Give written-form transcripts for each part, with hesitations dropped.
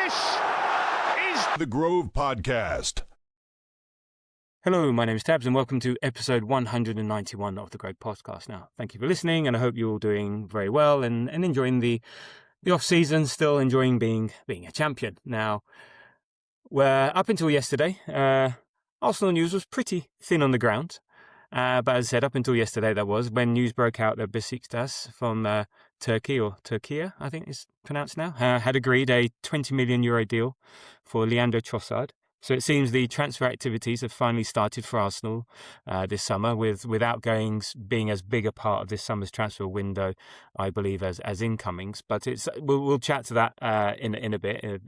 This is The Grove Podcast. Hello, my name is Tabs and welcome to episode 191 of the Grove Podcast. Now, thank you for listening and I hope you're all doing very well and enjoying the off-season, still enjoying being a champion. Now, up until yesterday, Arsenal news was pretty thin on the ground. But as I said, up until yesterday, that was when news broke out that Besiktas from Turkey, or Turkiye, I think it's pronounced now, had agreed a €20 million deal for Leandro Trossard. So it seems the transfer activities have finally started for Arsenal this summer, with outgoings being as big a part of this summer's transfer window, I believe, as incomings. But we'll chat to that in a bit,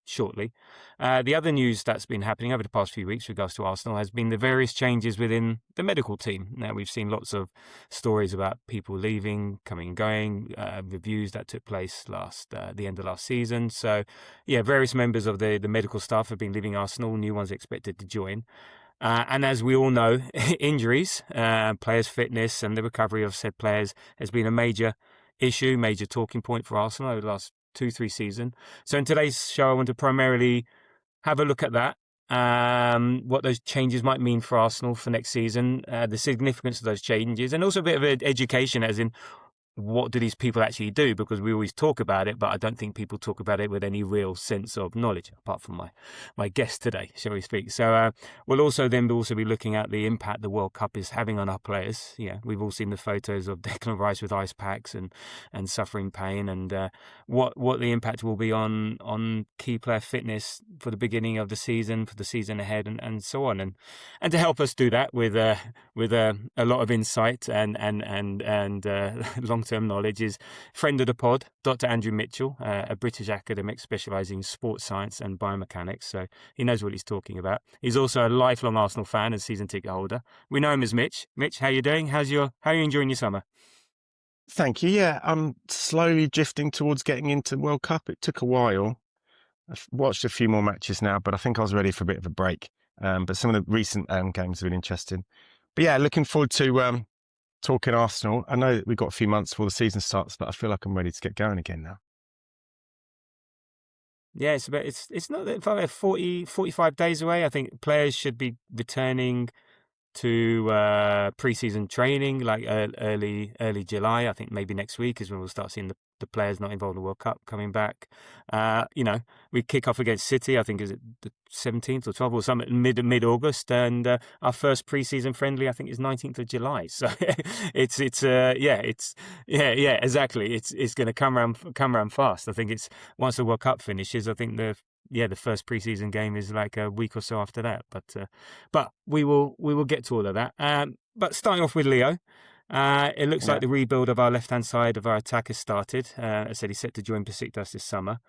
shortly. The other news that's been happening over the past few weeks with regards to Arsenal has been the various changes within the medical team. Now, we've seen lots of stories about people leaving, coming and going, reviews that took place the end of last season. So, yeah, various members of the medical staff have been leaving Arsenal, new ones expected to join. And as we all know, injuries, players' fitness and the recovery of said players has been a major issue, major talking point for Arsenal over the last 2-3 season. So in today's show, I want to primarily have a look at that, what those changes might mean for Arsenal for next season, the significance of those changes, and also a bit of education, as in what do these people actually do? Because we always talk about it, but I don't think people talk about it with any real sense of knowledge, apart from my guest today, shall we speak. So we'll also be looking at the impact the World Cup is having on our players. Yeah, we've all seen the photos of Declan Rice with ice packs and suffering pain, and what the impact will be on key player fitness for the beginning of the season, for the season ahead, and so on. And to help us do that with a lot of insight and long-term knowledge is friend of the pod, Dr. Andrew Mitchell, a British academic specialising in sports science and biomechanics, so he knows what he's talking about. He's also a lifelong Arsenal fan and season ticket holder. We know him as Mitch. Mitch, how you doing? How are you enjoying your summer? Thank you. Yeah, I'm slowly drifting towards getting into World Cup. It took a while. I've watched a few more matches now, but I think I was ready for a bit of a break. But some of the recent games have been interesting. But yeah, looking forward to talking Arsenal. I know that we've got a few months before the season starts, but I feel like I'm ready to get going again now. Yeah, it's not that far, 45 days away. I think players should be returning to pre-season training like early July. I think maybe next week is when we'll start seeing the players not involved in the World Cup coming back. We kick off against City, I think, is it the 17th or 12th or something, mid-August, and our first pre-season friendly, I think, is 19th of July. So it's exactly. It's going to come around fast. I think it's once the World Cup finishes, I think the first pre-season game is like a week or so after that. But we will get to all of that. But starting off with Leo, it looks like the rebuild of our left-hand side of our attack has started. I said he's set to join Besiktas this summer.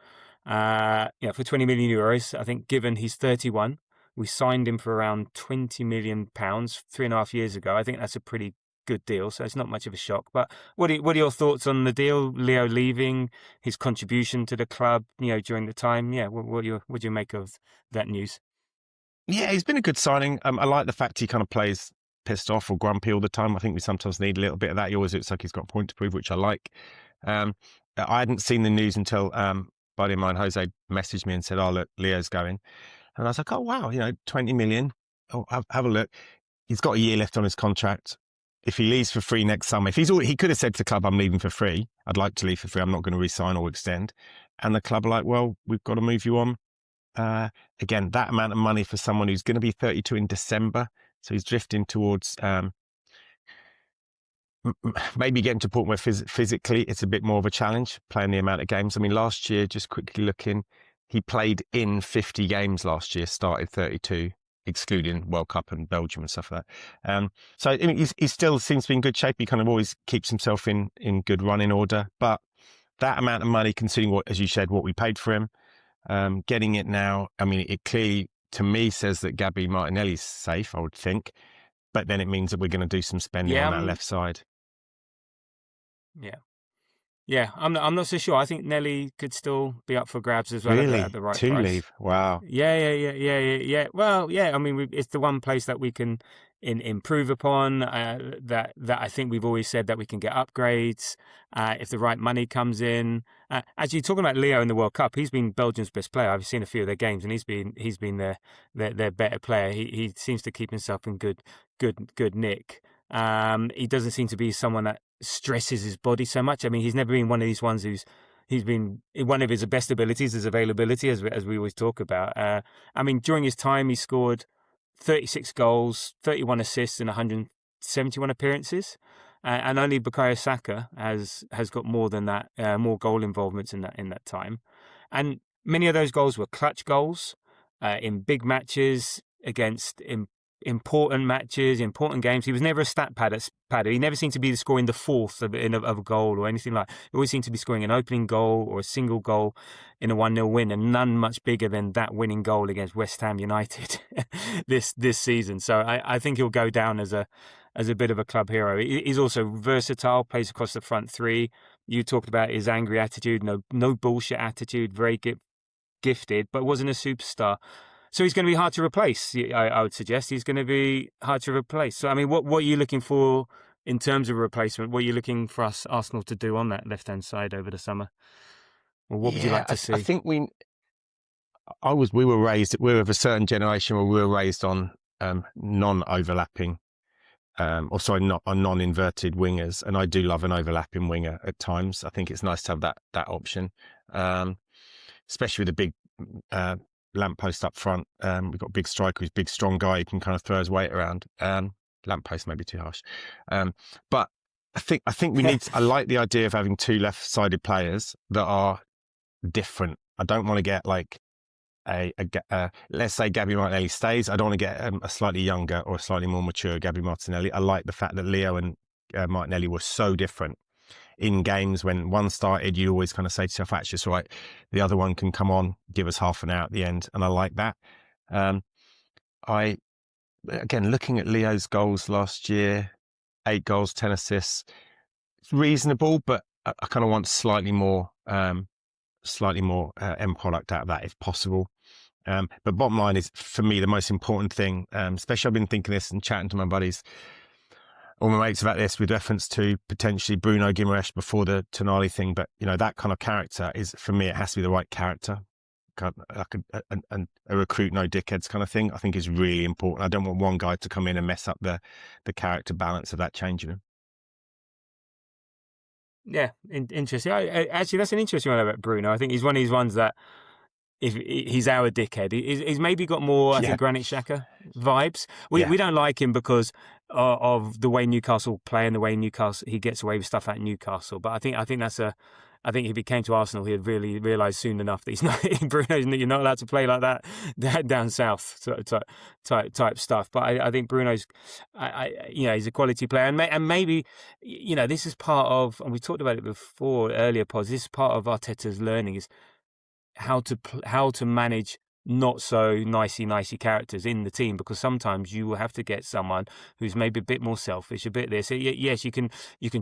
For €20 million. I think given he's 31, we signed him for around £20 million 3.5 years ago. I think that's a pretty good deal, so it's not much of a shock. But what are your thoughts on the deal? Leo leaving, his contribution to the club, during the time. Yeah, what do you make of that news? Yeah, he's been a good signing. I like the fact he kind of plays pissed off or grumpy all the time. I think we sometimes need a little bit of that. He always looks like he's got a point to prove, which I like. I hadn't seen the news until buddy of mine, Jose, messaged me and said, "Oh, look, Leo's going." And I was like, "Oh, wow, 20 million. Oh, have a look." He's got a year left on his contract. If he leaves for free next summer, he could have said to the club, "I'm leaving for free. I'd like to leave for free. I'm not going to re-sign or extend." And the club are like, "Well, we've got to move you on." Again, that amount of money for someone who's going to be 32 in December. So he's drifting towards maybe getting to a point where physically it's a bit more of a challenge, playing the amount of games. I mean, last year, just quickly looking, he played in 50 games last year, started 32, excluding World Cup and Belgium and stuff like that. So I mean, he still seems to be in good shape. He kind of always keeps himself in good running order. But that amount of money, considering what, as you said, what we paid for him, getting it now, I mean, it clearly, to me, says that Gabby Martinelli's safe, I would think. But then it means that we're going to do some spending on that left side. Yeah, I'm not so sure. I think Nelly could still be up for grabs as well. Really? At the right To price. leave? Wow. Yeah. Well, yeah. I mean, it's the one place that we can improve upon. That I think we've always said that we can get upgrades if the right money comes in. Actually, talking about Leo in the World Cup, he's been Belgium's best player. I've seen a few of their games, and he's been their better player. He seems to keep himself in good nick. He doesn't seem to be someone that stresses his body so much. I mean, he's never been one of these ones he's been one of his best abilities is availability, as we always talk about. I mean, during his time, he scored 36 goals, 31 assists, and 171 appearances. And only Bukayo Saka has got more than that, more goal involvements in that time. And many of those goals were clutch goals in big matches against important matches, important games. He was never a stat padder. He never seemed to be scoring the fourth of a goal or anything like that. He always seemed to be scoring an opening goal or a single goal in a 1-0 win, and none much bigger than that winning goal against West Ham United this season. So I think he'll go down as a bit of a club hero. He's also versatile, plays across the front three. You talked about his angry attitude, no bullshit attitude, very gifted, but wasn't a superstar. So he's going to be hard to replace. I would suggest he's going to be hard to replace. So I mean, what are you looking for in terms of a replacement? What are you looking for us Arsenal to do on that left-hand side over the summer? Or what would you like to see? I think we were of a certain generation where we were raised on non-overlapping, not on non-inverted wingers, and I do love an overlapping winger at times. I think it's nice to have that option, especially with a big lamppost up front. We've got a big striker who's a big, strong guy. He can kind of throw his weight around. Lamppost may be too harsh, but I think we need. I like the idea of having two left-sided players that are different. I don't want to get like let's say Gabby Martinelli stays. I don't want to get a slightly younger or a slightly more mature Gabby Martinelli. I like the fact that Leo and Martinelli were so different in games. When one started, you always kind of say to yourself, actually, it's right, the other one can come on, give us half an hour at the end. And I like that. Again, looking at Leo's goals last year, 8 goals, 10 assists, it's reasonable, but I kind of want slightly more end product out of that if possible. But bottom line is, for me, the most important thing, especially I've been thinking this and chatting to my buddies, all my mates about this with reference to potentially Bruno Guimaraes before the Tonali thing. But, that kind of character is, for me, it has to be the right character. Like a recruit, no dickheads kind of thing, I think is really important. I don't want one guy to come in and mess up the character balance of that change, Yeah, interesting. Actually, that's an interesting one about Bruno. I think he's one of these ones that, if he's our dickhead, he's maybe got more, I think, Granit Xhaka vibes. We don't like him because of the way Newcastle play and the way he gets away with stuff at Newcastle. But I think if he came to Arsenal, he'd really realise soon enough that he's not you're not allowed to play like that down south type stuff. But I think Bruno's, he's a quality player, and maybe this is part of, and we talked about it before earlier pods. This is part of Arteta's learning is how to manage not so nicey characters in the team, because sometimes you will have to get someone who's maybe a bit more selfish, a bit this. Yes, you can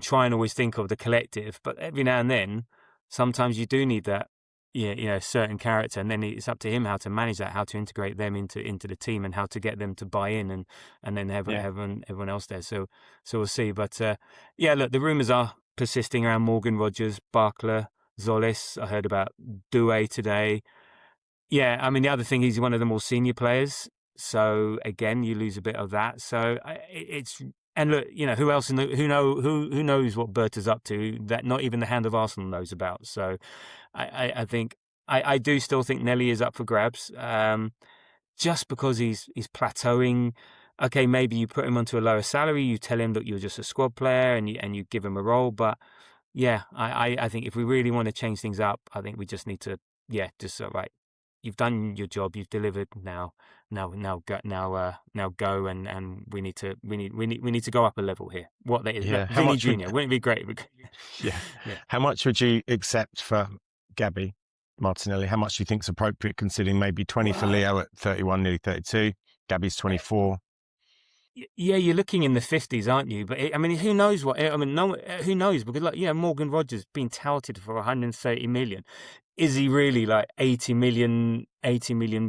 try and always think of the collective, but every now and then, sometimes you do need that, certain character, and then it's up to him how to manage that, how to integrate them into the team, and how to get them to buy in, and then have everyone else there. So we'll see. But look, the rumours are persisting around Morgan Rogers, Barkler, Zolis. I heard about Doué today. Yeah, I mean, the other thing, he's one of the more senior players. So again, you lose a bit of that. So and look, who else who knows what Berta's up to that not even the hand of Arsenal knows about. So I think I do still think Nelly is up for grabs. Just because he's plateauing. Okay, maybe you put him onto a lower salary, you tell him that you're just a squad player, and you give him a role. But yeah, I think if we really want to change things up, I think we just need to right. You've done your job. You've delivered. Now go, and we need to go up a level here. What that is, Vinny Junior, wouldn't it be great? Yeah. How much would you accept for Gabby Martinelli? How much do you think is appropriate, considering maybe 20 for Leo at 31, nearly 32? Gabby's 24. Yeah, you're looking in the 50s, aren't you? But who knows who knows? Because Morgan Rogers being touted for 130 million. is he really like 80 million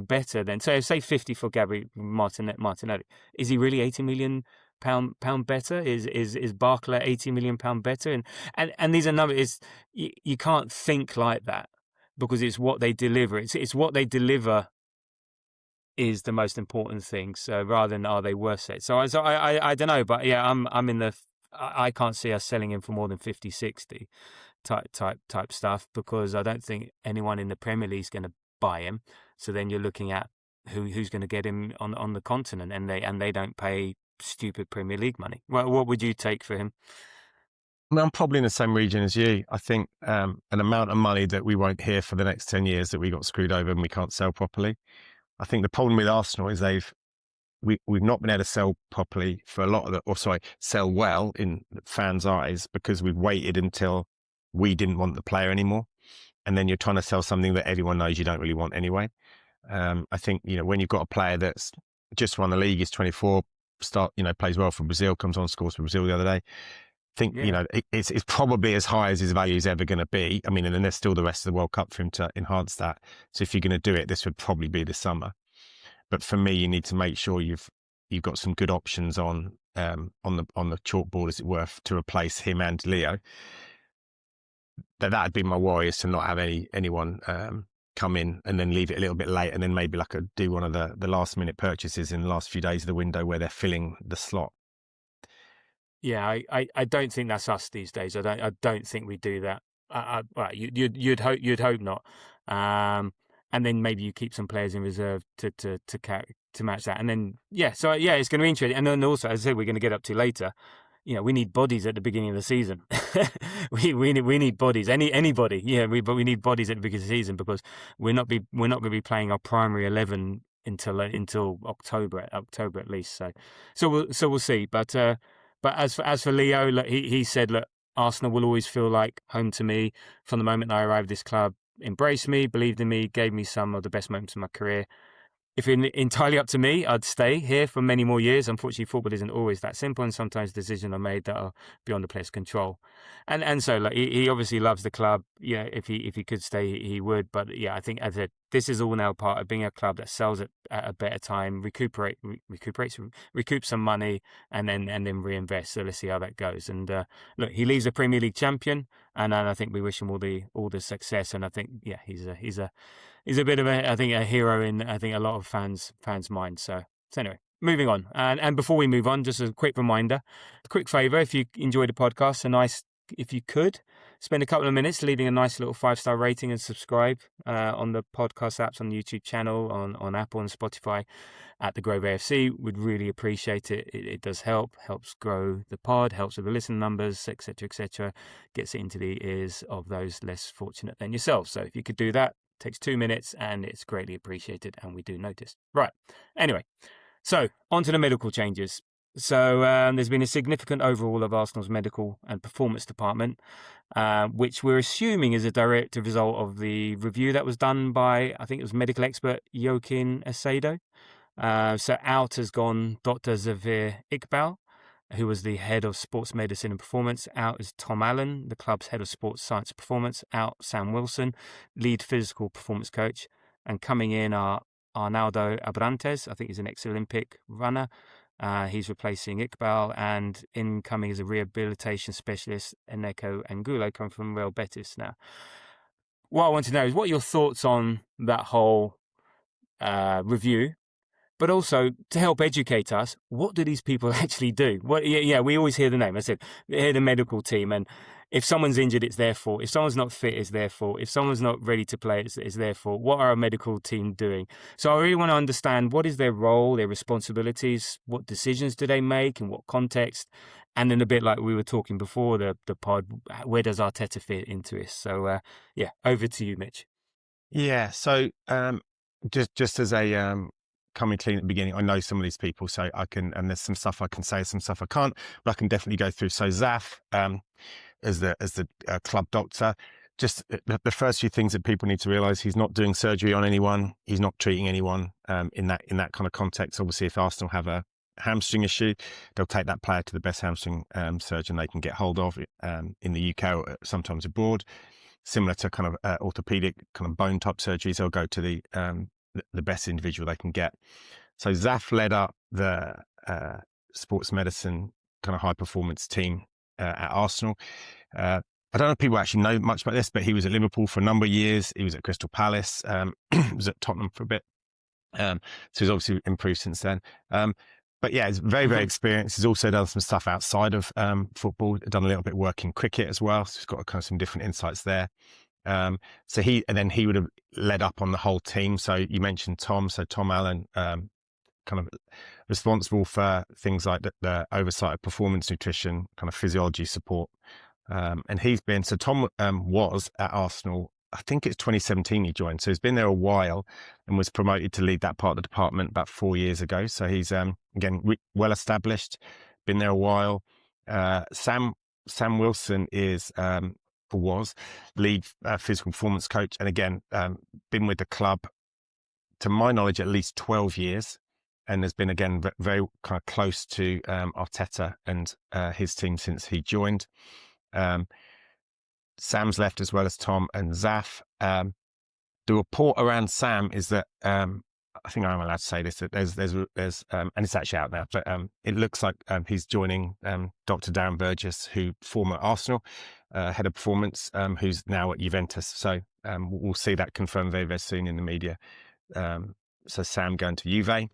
better than, so say 50 for Gabby Martinelli? Is he really 80 million pound better? Is Barkley 80 million pound better? And these are numbers. You can't think like that, because it's what they deliver. It's what they deliver is the most important thing. So rather than are they worth it? So I don't know, but yeah, I'm in the. I can't see us selling him for more than 50, 60 type stuff, because I don't think anyone in the Premier League is going to buy him. So then you're looking at who's going to get him on the continent, and they don't pay stupid Premier League money. Well, what would you take for him? I'm probably in the same region as you. I think an amount of money that we won't hear for the next 10 years that we got screwed over and we can't sell properly. I think the problem with Arsenal is we've not been able to sell properly for a lot of sell well in fans' eyes, because we've waited until we didn't want the player anymore. And then you're trying to sell something that everyone knows you don't really want anyway. I think, when you've got a player that's just won the league, is 24, plays well for Brazil, comes on, scores for Brazil the other day. I think, it's probably as high as his value is ever going to be. I mean, and then there's still the rest of the World Cup for him to enhance that. So if you're going to do it, this would probably be this summer. But for me, you need to make sure you've got some good options on the chalkboard, as it were, to replace him and Leo. That'd be my worry, is to not have anyone come in and then leave it a little bit late, and then maybe do one of the last minute purchases in the last few days of the window where they're filling the slot. Yeah, I don't think that's us these days. I don't think we do that. You'd hope not. And then maybe you keep some players in reserve to match that. And then it's going to be interesting. And then also, as I said, we're going to get up to later. We need bodies at the beginning of the season. we need bodies. Anybody. But we need bodies at the beginning of the season, because we're not going to be playing our primary 11 until October at least. So we'll see. But as for Leo, look, he said, look, Arsenal will always feel like home to me. From the moment I arrived at this club, embraced me, believed in me, gave me some of the best moments of my career. If it's entirely up to me, I'd stay here for many more years. Unfortunately, football isn't always that simple, and sometimes decisions are made that are beyond the player's control. And so, like, he obviously loves the club. If he could stay, he would. But I think, as I said, this is all now part of being a club that sells at a better time, recoup some money, and then reinvest. So let's see how that goes. And look, he leaves a Premier League champion, and I think we wish him all the success. And I think he's a bit of a hero in a lot of fans' minds. So anyway, moving on. And before we move on, just a quick reminder, a quick favour: if you enjoyed the podcast, if you could spend a couple of minutes leaving a nice little 5-star rating and subscribe on the podcast apps, on the YouTube channel, on Apple and Spotify at The Grove AFC. We'd really appreciate it. It does helps grow the pod, helps with the listen numbers, etc., gets it into the ears of those less fortunate than yourself. So if you could do that, it takes 2 minutes and it's greatly appreciated, and we do notice. Right. Anyway, so on to the medical changes. So there's been a significant overhaul of Arsenal's medical and performance department, which we're assuming is a direct result of the review that was done by, I think it was medical expert Joaquin Acedo. So out has gone Dr. Zavir Iqbal, who was the head of sports medicine and performance. Out is Tom Allen, the club's head of sports science and performance. Out Sam Wilson, lead physical performance coach. And coming in are Arnaldo Abrantes, I think he's an ex-Olympic runner. He's replacing Iqbal, and incoming is a rehabilitation specialist, Eneko Angulo, come from Real Betis now. What I want to know is what are your thoughts on that whole review, but also to help educate us, what do these people actually do? We always hear the name. I said, we hear the medical team, and if someone's injured, it's their fault. If someone's not fit, it's their fault. If someone's not ready to play, it's their fault. What are a medical team doing? So I really want to understand, what is their role, their responsibilities, what decisions do they make, in what context, and then a bit like we were talking before the pod, where does Arteta fit into this? So over to you, Mitch. Yeah, so just as a coming clean at the beginning, I know some of these people, so I can, and there's some stuff I can say, some stuff I can't, but I can definitely go through. So Zaf, as the club doctor, just the first few things that people need to realise: he's not doing surgery on anyone, he's not treating anyone in that kind of context. Obviously, if Arsenal have a hamstring issue, they'll take that player to the best hamstring surgeon they can get hold of in the UK or sometimes abroad. similar to kind of orthopedic kind of bone type surgeries. They'll go to the best individual they can get. So Zaf led up the sports medicine kind of high performance team at Arsenal. I don't know if people actually know much about this, but he was at Liverpool for a number of years. He was at Crystal Palace. He was at Tottenham for a bit. So he's obviously improved since then. But yeah, he's very, very experienced. He's also done some stuff outside of football, done a little bit of work in cricket as well. So he's got kind of some different insights there. So he would have led up on the whole team. So you mentioned Tom. So Tom Allen, kind of responsible for things like the oversight of performance nutrition, kind of physiology support. And he's been, so Tom was at Arsenal, I think it's 2017 he joined. So he's been there a while and was promoted to lead that part of the department about 4 years ago. So he's, again, well established, been there a while. Sam Wilson was lead physical performance coach. And again, been with the club, to my knowledge, at least 12 years. And has been, again, very kind of close to Arteta and his team since he joined. Sam's left as well as Tom and Zaf. The report around Sam is that, I think I'm allowed to say this, that there's and it's actually out now, but it looks like he's joining Dr. Darren Burgess, who former Arsenal head of performance, who's now at Juventus. So we'll see that confirmed very, very soon in the media. So Sam going to Juve.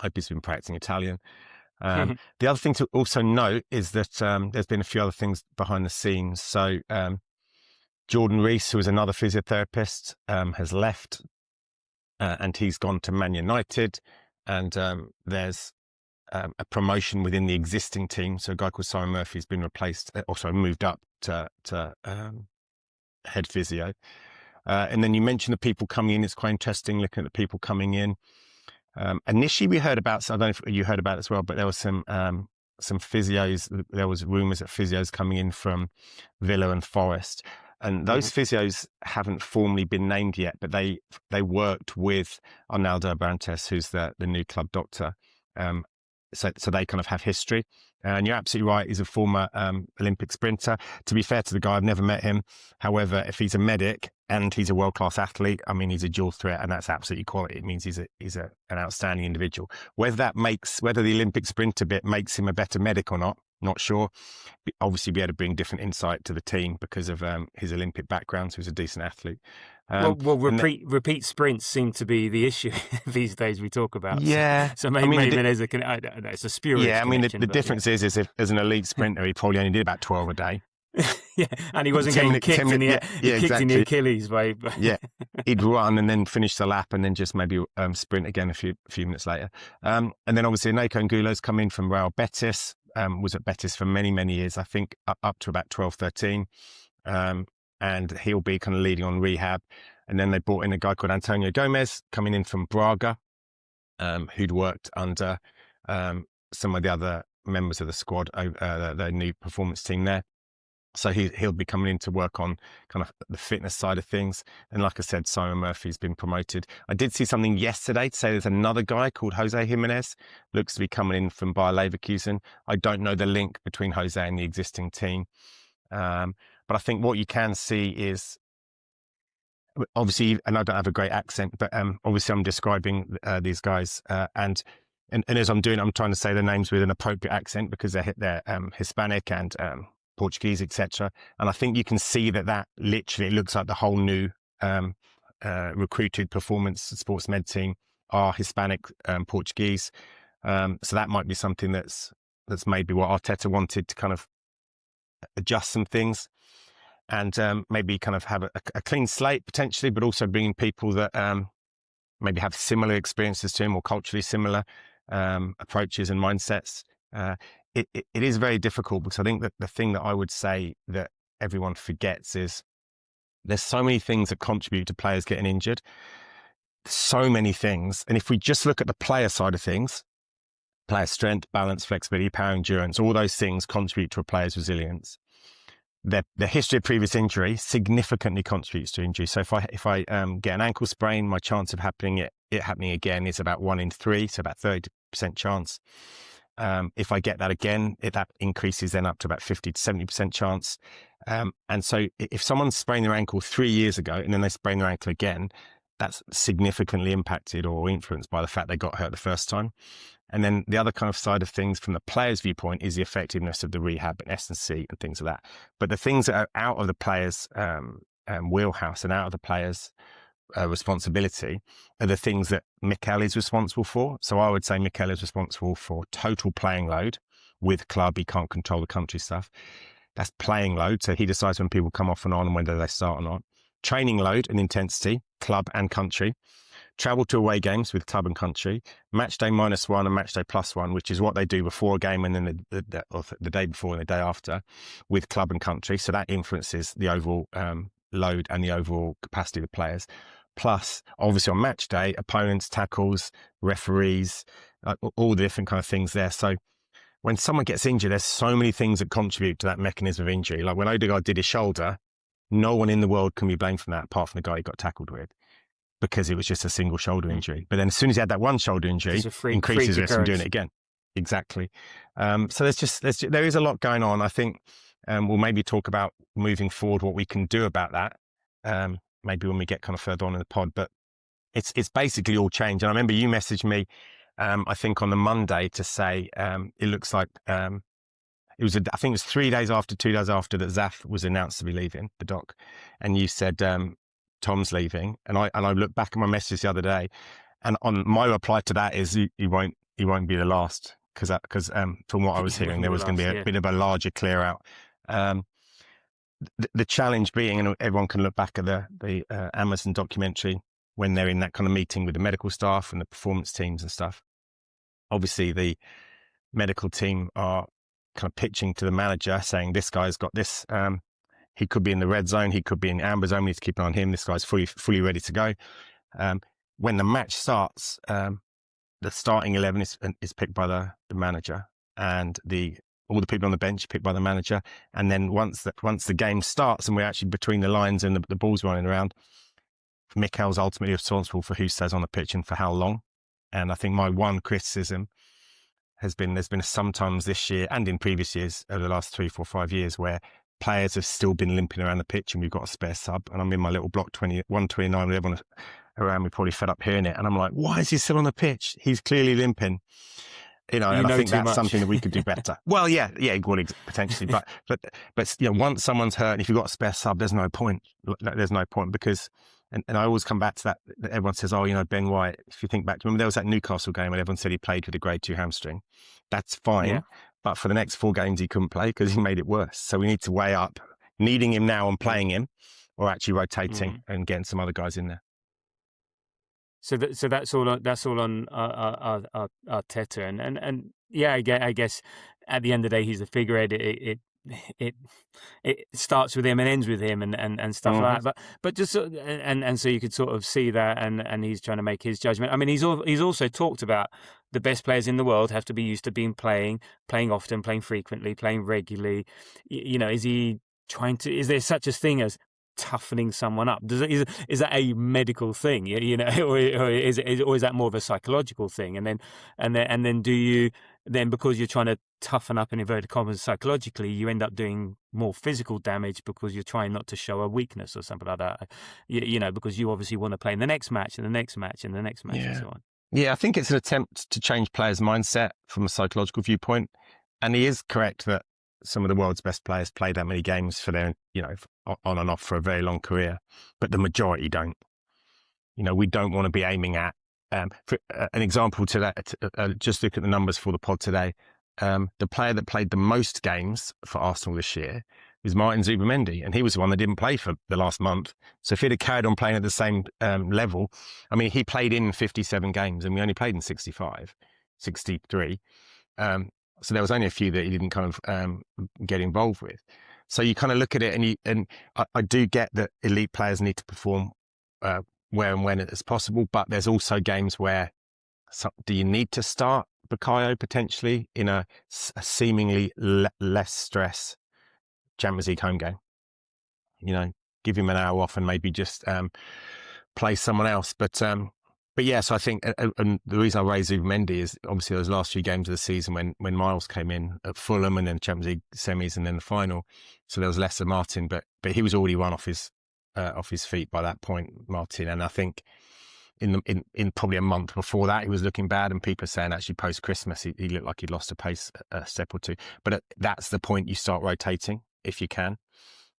Hope he's been practicing Italian. The other thing to also note is that there's been a few other things behind the scenes. So Jordan Rees, who is another physiotherapist, has left and he's gone to Man United. And there's a promotion within the existing team. So a guy called Simon Murphy has been replaced, also moved up to head physio. And then you mentioned the people coming in. It's quite interesting looking at the people coming in. Initially, we heard about, so I don't know if you heard about it as well, but there was some physios. There was rumours of physios coming in from Villa and Forest, and those physios haven't formally been named yet. But they worked with Arnaldo Abrantes, who's the new club doctor. So they kind of have history. And you're absolutely right. He's a former Olympic sprinter. To be fair to the guy, I've never met him. However, if he's a medic and he's a world-class athlete, I mean, he's a dual threat, and that's absolutely quality. It means he's an outstanding individual. Whether the Olympic sprinter bit makes him a better medic or not sure. Obviously, be able to bring different insight to the team because of his Olympic background. So he's a decent athlete. Repeat sprints seem to be the issue these days we talk about. Yeah. So maybe there's I don't know, it's a spurious Yeah, I mean, the difference is if as an elite sprinter, he probably only did about 12 a day. Yeah, and he wasn't getting kicked in the Achilles by... Yeah, he'd run and then finish the lap and then just maybe sprint again a few minutes later. And then obviously Nako Ngulo's come in from Real Betis, was at Betis for many, many years, I think up to about 12, 13. And he'll be kind of leading on rehab. And then they brought in a guy called Antonio Gomez coming in from Braga, who'd worked under some of the other members of the squad, the new performance team there. So he'll be coming in to work on kind of the fitness side of things. And like I said, Simon Murphy's been promoted. I did see something yesterday to say there's another guy called Jose Jimenez, looks to be coming in from Bayer Leverkusen. I don't know the link between Jose and the existing team. But I think what you can see is, obviously, and I don't have a great accent, but obviously I'm describing these guys. And as I'm doing, I'm trying to say their names with an appropriate accent because they're Hispanic and Portuguese, etc. And I think you can see that literally it looks like the whole new recruited performance sports med team are Hispanic Portuguese. So that might be something that's maybe what Arteta wanted to kind of adjust some things and maybe kind of have a clean slate potentially, but also bringing people that maybe have similar experiences to him or culturally similar approaches and mindsets. It is very difficult because I think that the thing that I would say that everyone forgets is there's so many things that contribute to players getting injured. So many things. And if we just look at the player side of things, player strength, balance, flexibility, power, endurance, all those things contribute to a player's resilience. The history of previous injury significantly contributes to injury. So if I get an ankle sprain, my chance of it happening again is about 1 in 3, so about 30% chance. If I get that again, that increases then up to about 50 to 70% chance. And so if someone sprained their ankle 3 years ago and then they sprain their ankle again, that's significantly impacted or influenced by the fact they got hurt the first time. And then the other kind of side of things from the player's viewpoint is the effectiveness of the rehab and S&C and things like that. But the things that are out of the player's wheelhouse and out of the player's responsibility are the things that Mikel is responsible for. So I would say Mikel is responsible for total playing load with club. He can't control the country stuff. That's playing load. So he decides when people come off and on and whether they start or not. Training load and intensity, club and country. Travel to away games with club and country. Match day -1 and match day +1, which is what they do before a game and then the day before and the day after with club and country. So that influences the overall load and the overall capacity of the players. Plus, obviously on match day, opponents, tackles, referees, all the different kind of things there. So when someone gets injured, there's so many things that contribute to that mechanism of injury. Like when Odegaard did his shoulder, no one in the world can be blamed for that apart from the guy he got tackled with, because it was just a single shoulder injury. But then as soon as he had that one shoulder injury, increases risk from doing it again. Exactly. So there is a lot going on. I think we'll maybe talk about moving forward what we can do about that. Maybe when we get kind of further on in the pod, but it's basically all changed. And I remember you messaged me, I think on the Monday to say, it looks like, I think it was 2 days after that Zaf was announced to be leaving the doc. And you said, Tom's leaving. And I looked back at my message the other day, and on my reply to that is he won't be the last. Because from what I was hearing, there was going to be a bit of a larger clear out. The challenge being, and everyone can look back at the Amazon documentary when they're in that kind of meeting with the medical staff and the performance teams and stuff. Obviously, the medical team are kind of pitching to the manager saying, this guy's got this. He could be in the red zone. He could be in the amber zone. We need to keep an eye on him. This guy's fully ready to go. When the match starts, the starting 11 is picked by the manager, and all the people on the bench picked by the manager. And then once the game starts and we're actually between the lines and the ball's running around, Mikel's ultimately responsible for who stays on the pitch and for how long. And I think my one criticism has been there's been sometimes this year and in previous years over the last 3, 4, 5 years where players have still been limping around the pitch and we've got a spare sub. And I'm in my little block 129 with everyone around me probably fed up hearing it. And I'm like, why is he still on the pitch? He's clearly limping. And I think that's something that we could do better. Well, yeah, potentially. But once someone's hurt and if you've got a spare sub, there's no point. There's no point because, and I always come back to that everyone says, Ben White, if you think back, remember there was that Newcastle game when everyone said he played with a grade 2 hamstring. That's fine. Yeah. But for the next 4 games, he couldn't play because he made it worse. So we need to weigh up needing him now and playing him or actually rotating and getting some other guys in there. So that's all on Arteta, and yeah, I guess at the end of the day he's the figurehead. It starts with him and ends with him and stuff like that. But just and so you could sort of see that, and he's trying to make his judgment. I mean, he's also talked about the best players in the world have to be used to playing often, playing frequently, playing regularly. Is he trying to? Is there such a thing as toughening someone up? Is that a medical thing, or is that more of a psychological thing? And then do you then, because you're trying to toughen up in inverted commas psychologically, you end up doing more physical damage because you're trying not to show a weakness or something like that, because you obviously want to play in the next match and the next match and the next match and so on. Yeah, I think it's an attempt to change players' mindset from a psychological viewpoint, and he is correct that some of the world's best players play that many games for their, on and off for a very long career, but the majority don't. We don't want to be aiming at, for an example to that, just look at the numbers for the pod today. The player that played the most games for Arsenal this year is Martin Zubimendi, and he was the one that didn't play for the last month. So if he'd have carried on playing at the same level, I mean, he played in 57 games and we only played in 63. So there was only a few that he didn't kind of get involved with. So you kind of look at it, and I do get that elite players need to perform where and when it's possible, but there's also games where do you need to start Bukayo potentially in a seemingly less stress Champions League home game? Give him an hour off and maybe just play someone else. But But yes, I think, and the reason I raised Zubimendi is obviously those last few games of the season when Miles came in at Fulham and then Champions League semis and then the final. So there was less of Martin, but he was already run off his feet by that point, Martin. And I think in probably a month before that, he was looking bad, and people are saying actually post Christmas he looked like he'd lost a pace a step or two. But that's the point you start rotating if you can.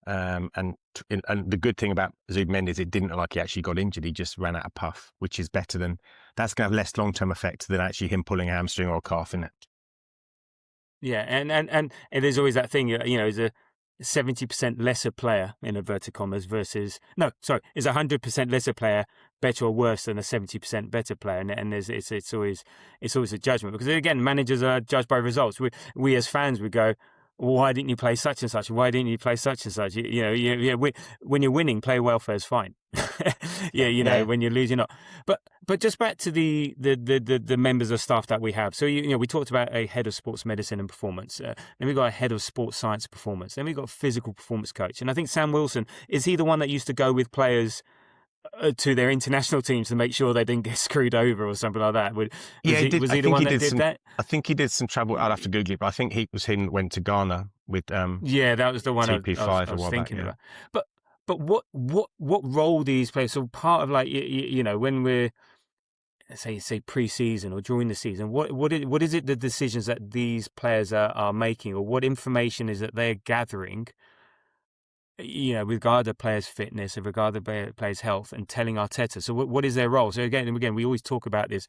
And the good thing about Zubimendi is it didn't look like he actually got injured. He just ran out of puff, which is better than, that's going to have less long-term effect than actually him pulling a hamstring or a calf in it. Yeah, and there's always that thing, is a 70% lesser player, in inverted commas, versus, no, sorry, is a 100% lesser player better or worse than a 70% better player? And it's always a judgment, because again, managers are judged by results. We as fans would go, why didn't you play such and such? Why didn't you play such and such? When you're winning, player welfare is fine. When you're losing, not. But just back to the members of staff that we have. So we talked about a head of sports medicine and performance. Then we got a head of sports science performance. Then we got a physical performance coach. And I think Sam Wilson, is he the one that used to go with players to their international teams to make sure they didn't get screwed over or something like that? Was he the one that did that? I think he did some travel. I'd have to Google it, but I think he was him went to Ghana with that was the one TP5 I was thinking back, about. But what role do these play? So part of when we're say pre-season or during the season, what is it, the decisions that these players are making, or what information is that they're gathering, with regard to players' fitness, with regard to players' health, and telling Arteta? So what is their role? So again, we always talk about this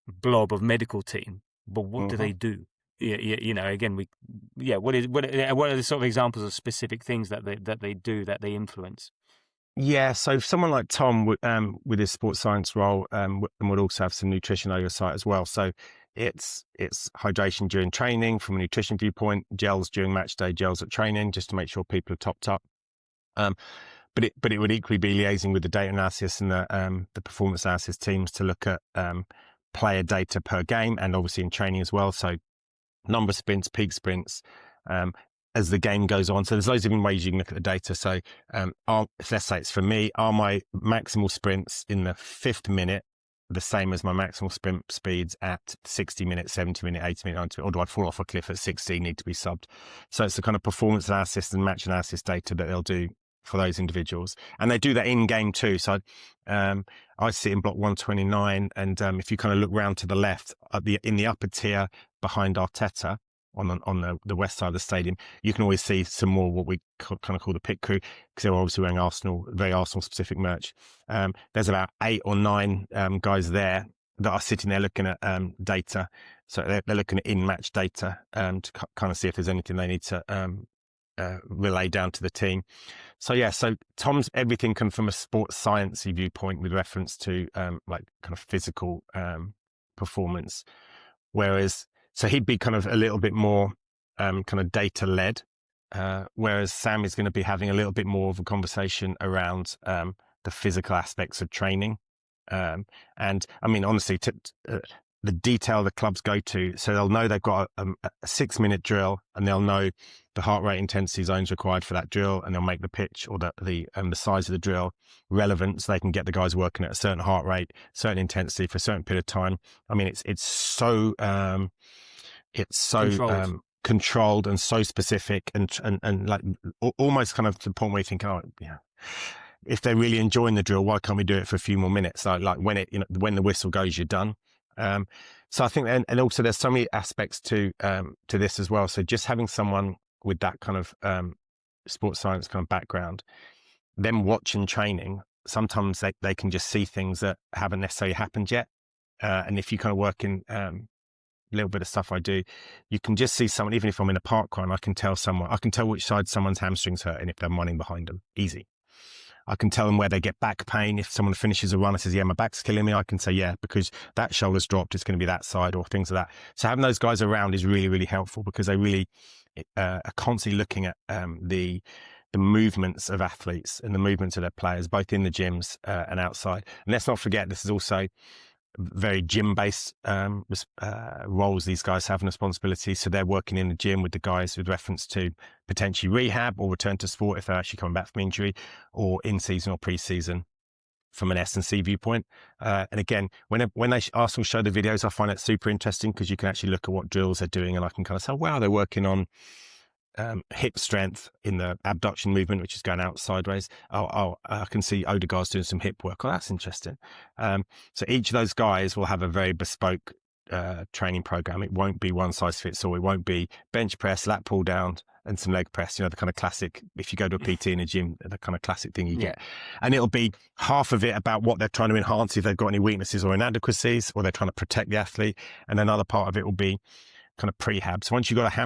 blob of medical team, but what do they do? Again, what are the sort of examples of specific things that they do, that they influence? Yeah, so someone like Tom with his sports science role and would also have some nutrition oversight as well. So it's hydration during training from a nutrition viewpoint, gels during match day, gels at training, just to make sure people are topped up. But it would equally be liaising with the data analysis and the performance analysis teams to look at player data per game, and obviously in training as well. So number of sprints, peak sprints, as the game goes on. So there's loads of different ways you can look at the data. So let's say it's for me, are my maximal sprints in the 5th minute the same as my maximal sprint speeds at 60 minutes, 70 minutes, 80 minutes, 90 minutes, or do I fall off a cliff at 60, need to be subbed? So it's the kind of performance analysis and match analysis data that they'll do for those individuals. And they do that in game too. So I sit in block 129, and if you kind of look round to the left, in the upper tier behind Arteta, on the west side of the stadium, you can always see some more what we kind of call the pit crew, because they're obviously wearing very Arsenal specific merch. There's about 8 or 9 guys there that are sitting there looking at data. So they're looking at in-match data to kind of see if there's anything they need to relay down to the team. So Tom's everything come from a sports sciencey viewpoint with reference to like kind of physical performance, whereas so he'd be kind of a little bit more kind of data led, whereas Sam is going to be having a little bit more of a conversation around the physical aspects of training. And I mean, honestly, the detail the clubs go to, so they'll know they've got a 6-minute drill, and they'll know the heart rate intensity zones required for that drill, and they'll make the pitch or the size of the drill relevant, so they can get the guys working at a certain heart rate, certain intensity for a certain period of time. I mean, it's so controlled and so specific and like almost kind of to the point where you think, oh yeah, if they're really enjoying the drill, why can't we do it for a few more minutes? Like when the whistle goes, you're done. So I think, and also there's so many aspects to this as well. So just having someone with that kind of sports science kind of background, them watching training, sometimes they can just see things that haven't necessarily happened yet. And if you kind of work in a little bit of stuff I do, you can just see someone, even if I'm in a park run, I can tell which side someone's hamstrings hurt and if they're running behind them. Easy. I can tell them where they get back pain. If someone finishes a run and says, yeah, my back's killing me, I can say, yeah, because that shoulder's dropped, it's going to be that side, or things like that. So having those guys around is really, really helpful, because they really are constantly looking at the movements of athletes and the movements of their players, both in the gyms and outside. And let's not forget, this is also very gym-based roles these guys have and responsibilities. So they're working in the gym with the guys with reference to potentially rehab or return to sport if they're actually coming back from injury, or in season or pre-season. from an S&C viewpoint. And again, when Arsenal show the videos, I find it super interesting because you can actually look at what drills they're doing, and I can kind of say, wow, they're working on hip strength in the abduction movement, which is going out sideways. I can see Odegaard's doing some hip work. Oh, that's interesting. So each of those guys will have a very bespoke training program. It won't be one size fits all. It won't be bench press, lat pull down, and some leg press. The kind of classic, if you go to a PT in a gym, the kind of classic thing you get. And it'll be half of it about what they're trying to enhance, if they've got any weaknesses or inadequacies, or they're trying to protect the athlete. And another part of it will be kind of prehab. So once you've got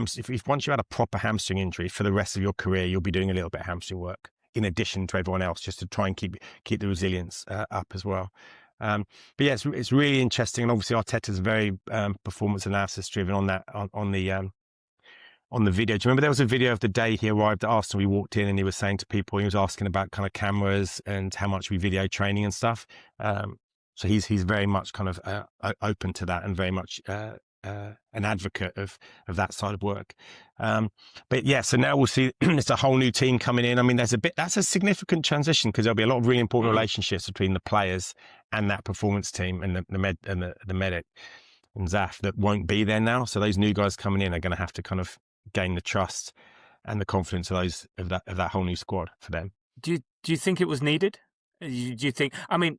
once you had a proper hamstring injury, for the rest of your career, you'll be doing a little bit of hamstring work in addition to everyone else, just to try and keep the resilience up as well. But yeah, it's really interesting, and obviously Arteta's very performance analysis driven on that on the video. Do you remember there was a video of the day he arrived at Arsenal? We walked in and he was saying to people, he was asking about kind of cameras and how much we video training and stuff. So he's very much kind of open to that, and very much an advocate of that side of work. But yeah, so now we'll see it's a whole new team coming in. I mean, that's a significant transition, because there'll be a lot of really important relationships between the players and that performance team, and the medic and Zaf that won't be there now. So those new guys coming in are going to have to kind of gain the trust and the confidence of that whole new squad for them. Do you think it was needed? Do you think? I mean,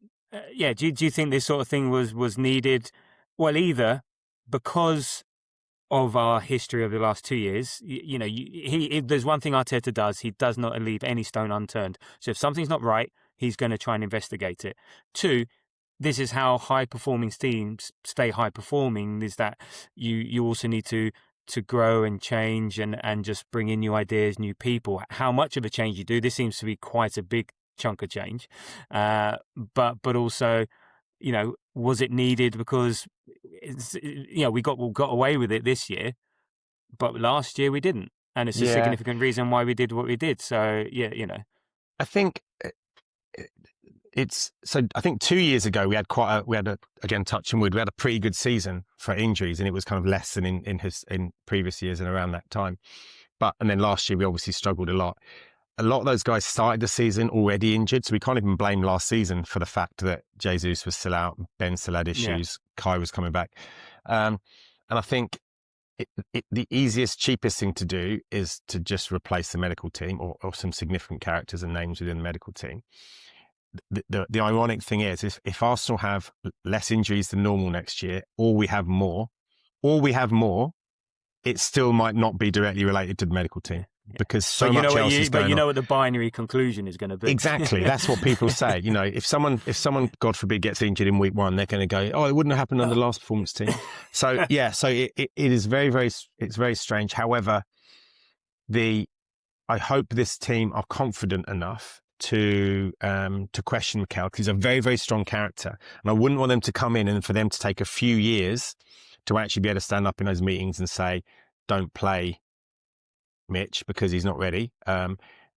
yeah. Do you think this sort of thing was needed? Well, either because of our history over the last 2 years, there's one thing Arteta does: he does not leave any stone unturned. So if something's not right, he's going to try and investigate it. 2, this is how high-performing teams stay high-performing, is that you also need to grow and change and just bring in new ideas, new people. How much of a change you do, this seems to be quite a big chunk of change. But also, was it needed? Because we got away with it this year, but last year we didn't, and it's a significant reason why we did what we did. So I think I think 2 years ago we had again, touching wood, we had a pretty good season for injuries, and it was kind of less than in previous years and around that time. And then last year we obviously struggled a lot. A lot of those guys started the season already injured, so we can't even blame last season for the fact that Jesus was still out, Ben still had issues, Kai was coming back. And I think the easiest, cheapest thing to do is to just replace the medical team or some significant characters and names within the medical team. The ironic thing is, if Arsenal have less injuries than normal next year, or we have more, it still might not be directly related to the medical team. Because so much else is going on. But you know what the binary conclusion is going to be. Exactly. That's what people say. If someone, God forbid, gets injured in week 1, they're going to go, oh, it wouldn't have happened on the last performance team. So, yeah, so it is very, very, it's very strange. However, I hope this team are confident enough to question Mikel, because he's a very, very strong character. And I wouldn't want them to come in and for them to take a few years to actually be able to stand up in those meetings and say, don't play Mitch because he's not ready.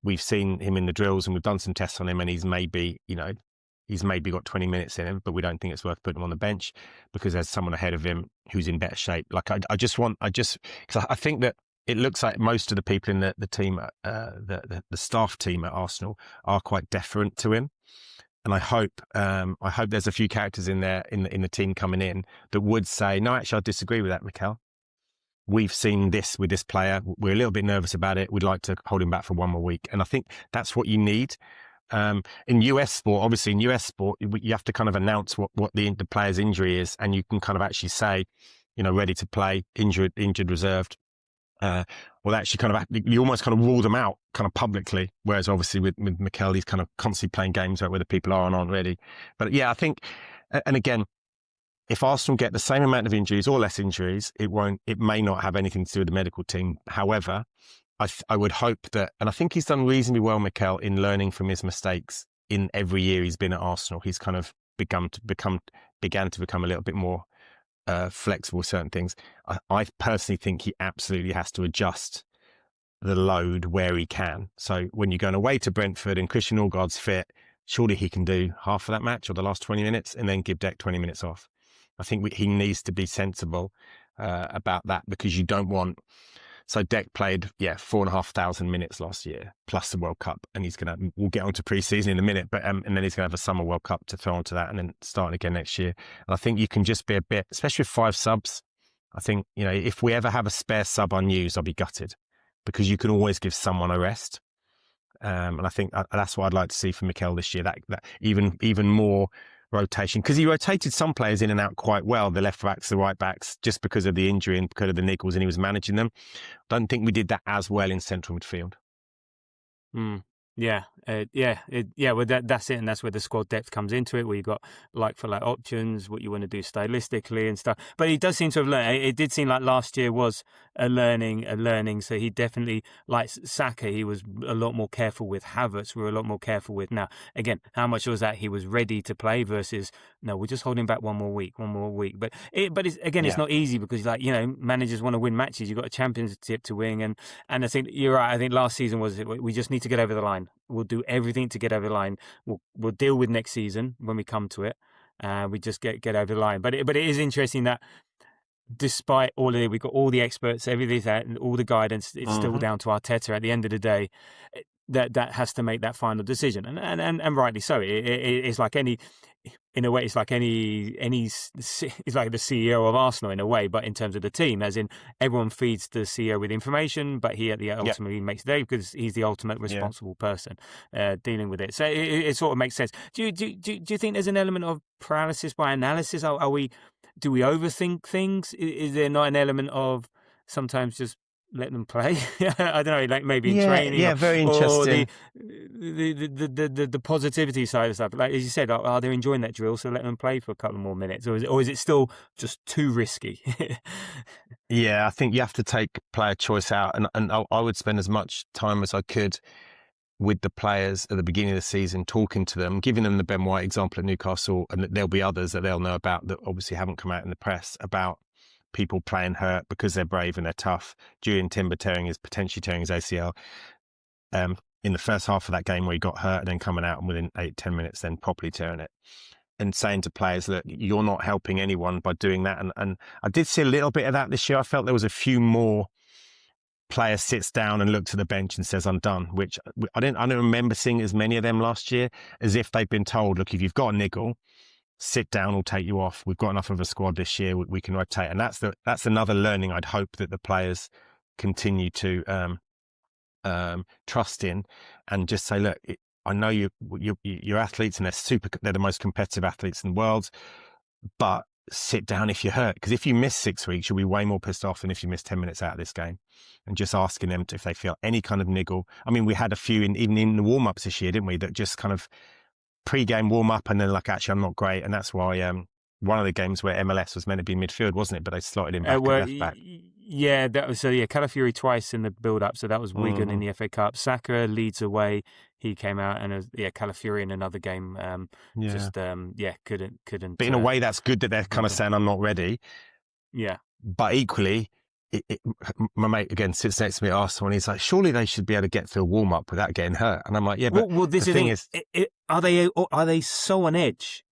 We've seen him in the drills and we've done some tests on him, and he's maybe got 20 minutes in him, but we don't think it's worth putting him on the bench because there's someone ahead of him who's in better shape. Like because I think that it looks like most of the people in the team, the staff team at Arsenal, are quite deferent to him. And I hope there's a few characters in there in the team coming in that would say, no, actually, I disagree with that, Mikel. We've seen this with this player. We're a little bit nervous about it. We'd like to hold him back for one more week. And I think that's what you need. In US sport, you have to kind of announce what the player's injury is, and you can kind of actually say, ready to play, injured, reserved. Well, actually kind of, you almost kind of rule them out kind of publicly. Whereas obviously with Mikel, he's kind of constantly playing games where the people are and aren't ready. But yeah, I think, and again, if Arsenal get the same amount of injuries or less injuries, it may not have anything to do with the medical team. However, I would hope that, and I think he's done reasonably well, Mikel, in learning from his mistakes in every year he's been at Arsenal. He's kind of began to become a little bit more flexible with certain things. I personally think he absolutely has to adjust the load where he can. So when you're going away to Brentford and Christian Norgard's fit, surely he can do half of that match or the last 20 minutes and then give Dec 20 minutes off. I think he needs to be sensible about that, because you don't want So Dec played, 4,500 minutes last year, plus the World Cup. And we'll get on to pre-season in a minute, but and then he's going to have a summer World Cup to throw onto that and then starting again next year. And I think you can just be a bit, especially with 5 subs, I think, if we ever have a spare sub unused, I'll be gutted because you can always give someone a rest. And I think that's what I'd like to see from Mikel this year, that even more rotation, because he rotated some players in and out quite well, the left backs, the right backs, just because of the injury and because of the niggles, and he was managing them. I don't think we did that as well in central midfield. Yeah, well, that's it, and that's where the squad depth comes into it, where you've got like-for-like options, what you want to do stylistically and stuff. But he does seem to have learned. It did seem like last year was a learning. So he definitely, like Saka, he was a lot more careful with. Havertz, we were a lot more careful with. Now, again, how much was that he was ready to play versus, no, we're just holding back one more week. But it's not easy because, managers want to win matches. You've got a championship to win. And I think you're right. I think last season we just need to get over the line. We'll do everything to get over the line. We'll deal with next season when we come to it. We just get over the line. But it is interesting that despite all of it, we've got all the experts, everything, and all the guidance. It's still down to Arteta at the end of the day. That has to make that final decision, and rightly so. It's like any. In a way, it's like it's like the CEO of Arsenal in a way, but in terms of the team, as in everyone feeds the CEO with information, but he ultimately makes the day because he's the ultimate responsible person dealing with it. So it sort of makes sense. Do you think there's an element of paralysis by analysis? Do we overthink things? Is there not an element of sometimes just let them play? I don't know, like maybe in training. Yeah, very interesting. Or the positivity side of stuff. Like as you said, are they enjoying that drill? So let them play for a couple more minutes, or is it still just too risky? Yeah, I think you have to take player choice out, and I would spend as much time as I could with the players at the beginning of the season, talking to them, giving them the Ben White example at Newcastle, and there'll be others that they'll know about that obviously haven't come out in the press about people playing hurt because they're brave and they're tough. Julian Timber potentially tearing his ACL in the first half of that game where he got hurt and then coming out and within 8-10 minutes then properly tearing it. And saying to players that you're not helping anyone by doing that. And I did see a little bit of that this year. I felt there was a few more players sits down and looks at the bench and says, I'm done, which I don't remember seeing as many of them last year, as if they've been told, look, if you've got a niggle, sit down, we'll take you off. We've got enough of a squad this year. We can rotate. And that's another learning I'd hope that the players continue to trust in and just say, look, I know you're athletes and they're the most competitive athletes in the world, but sit down if you're hurt. Because if you miss 6 weeks, you'll be way more pissed off than if you miss 10 minutes out of this game. And just asking them if they feel any kind of niggle. I mean, we had a few even in the warm-ups this year, didn't we? That just kind of pre-game warm-up and then like, actually, I'm not great. And that's why one of the games where MLS was meant to be midfield, wasn't it? But they slotted him back at left back. Yeah, that was Calafiori twice in the build-up. So that was Wigan in the FA Cup. Saka leads away. He came out and Calafiori in another game. Couldn't. But in a way, that's good that they're kind of saying I'm not ready. Yeah. But equally, my mate again sits next to me at Arsenal and he's like, surely they should be able to get through a warm-up without getting hurt. And I'm like, yeah, but this the thing is, are they so on edge?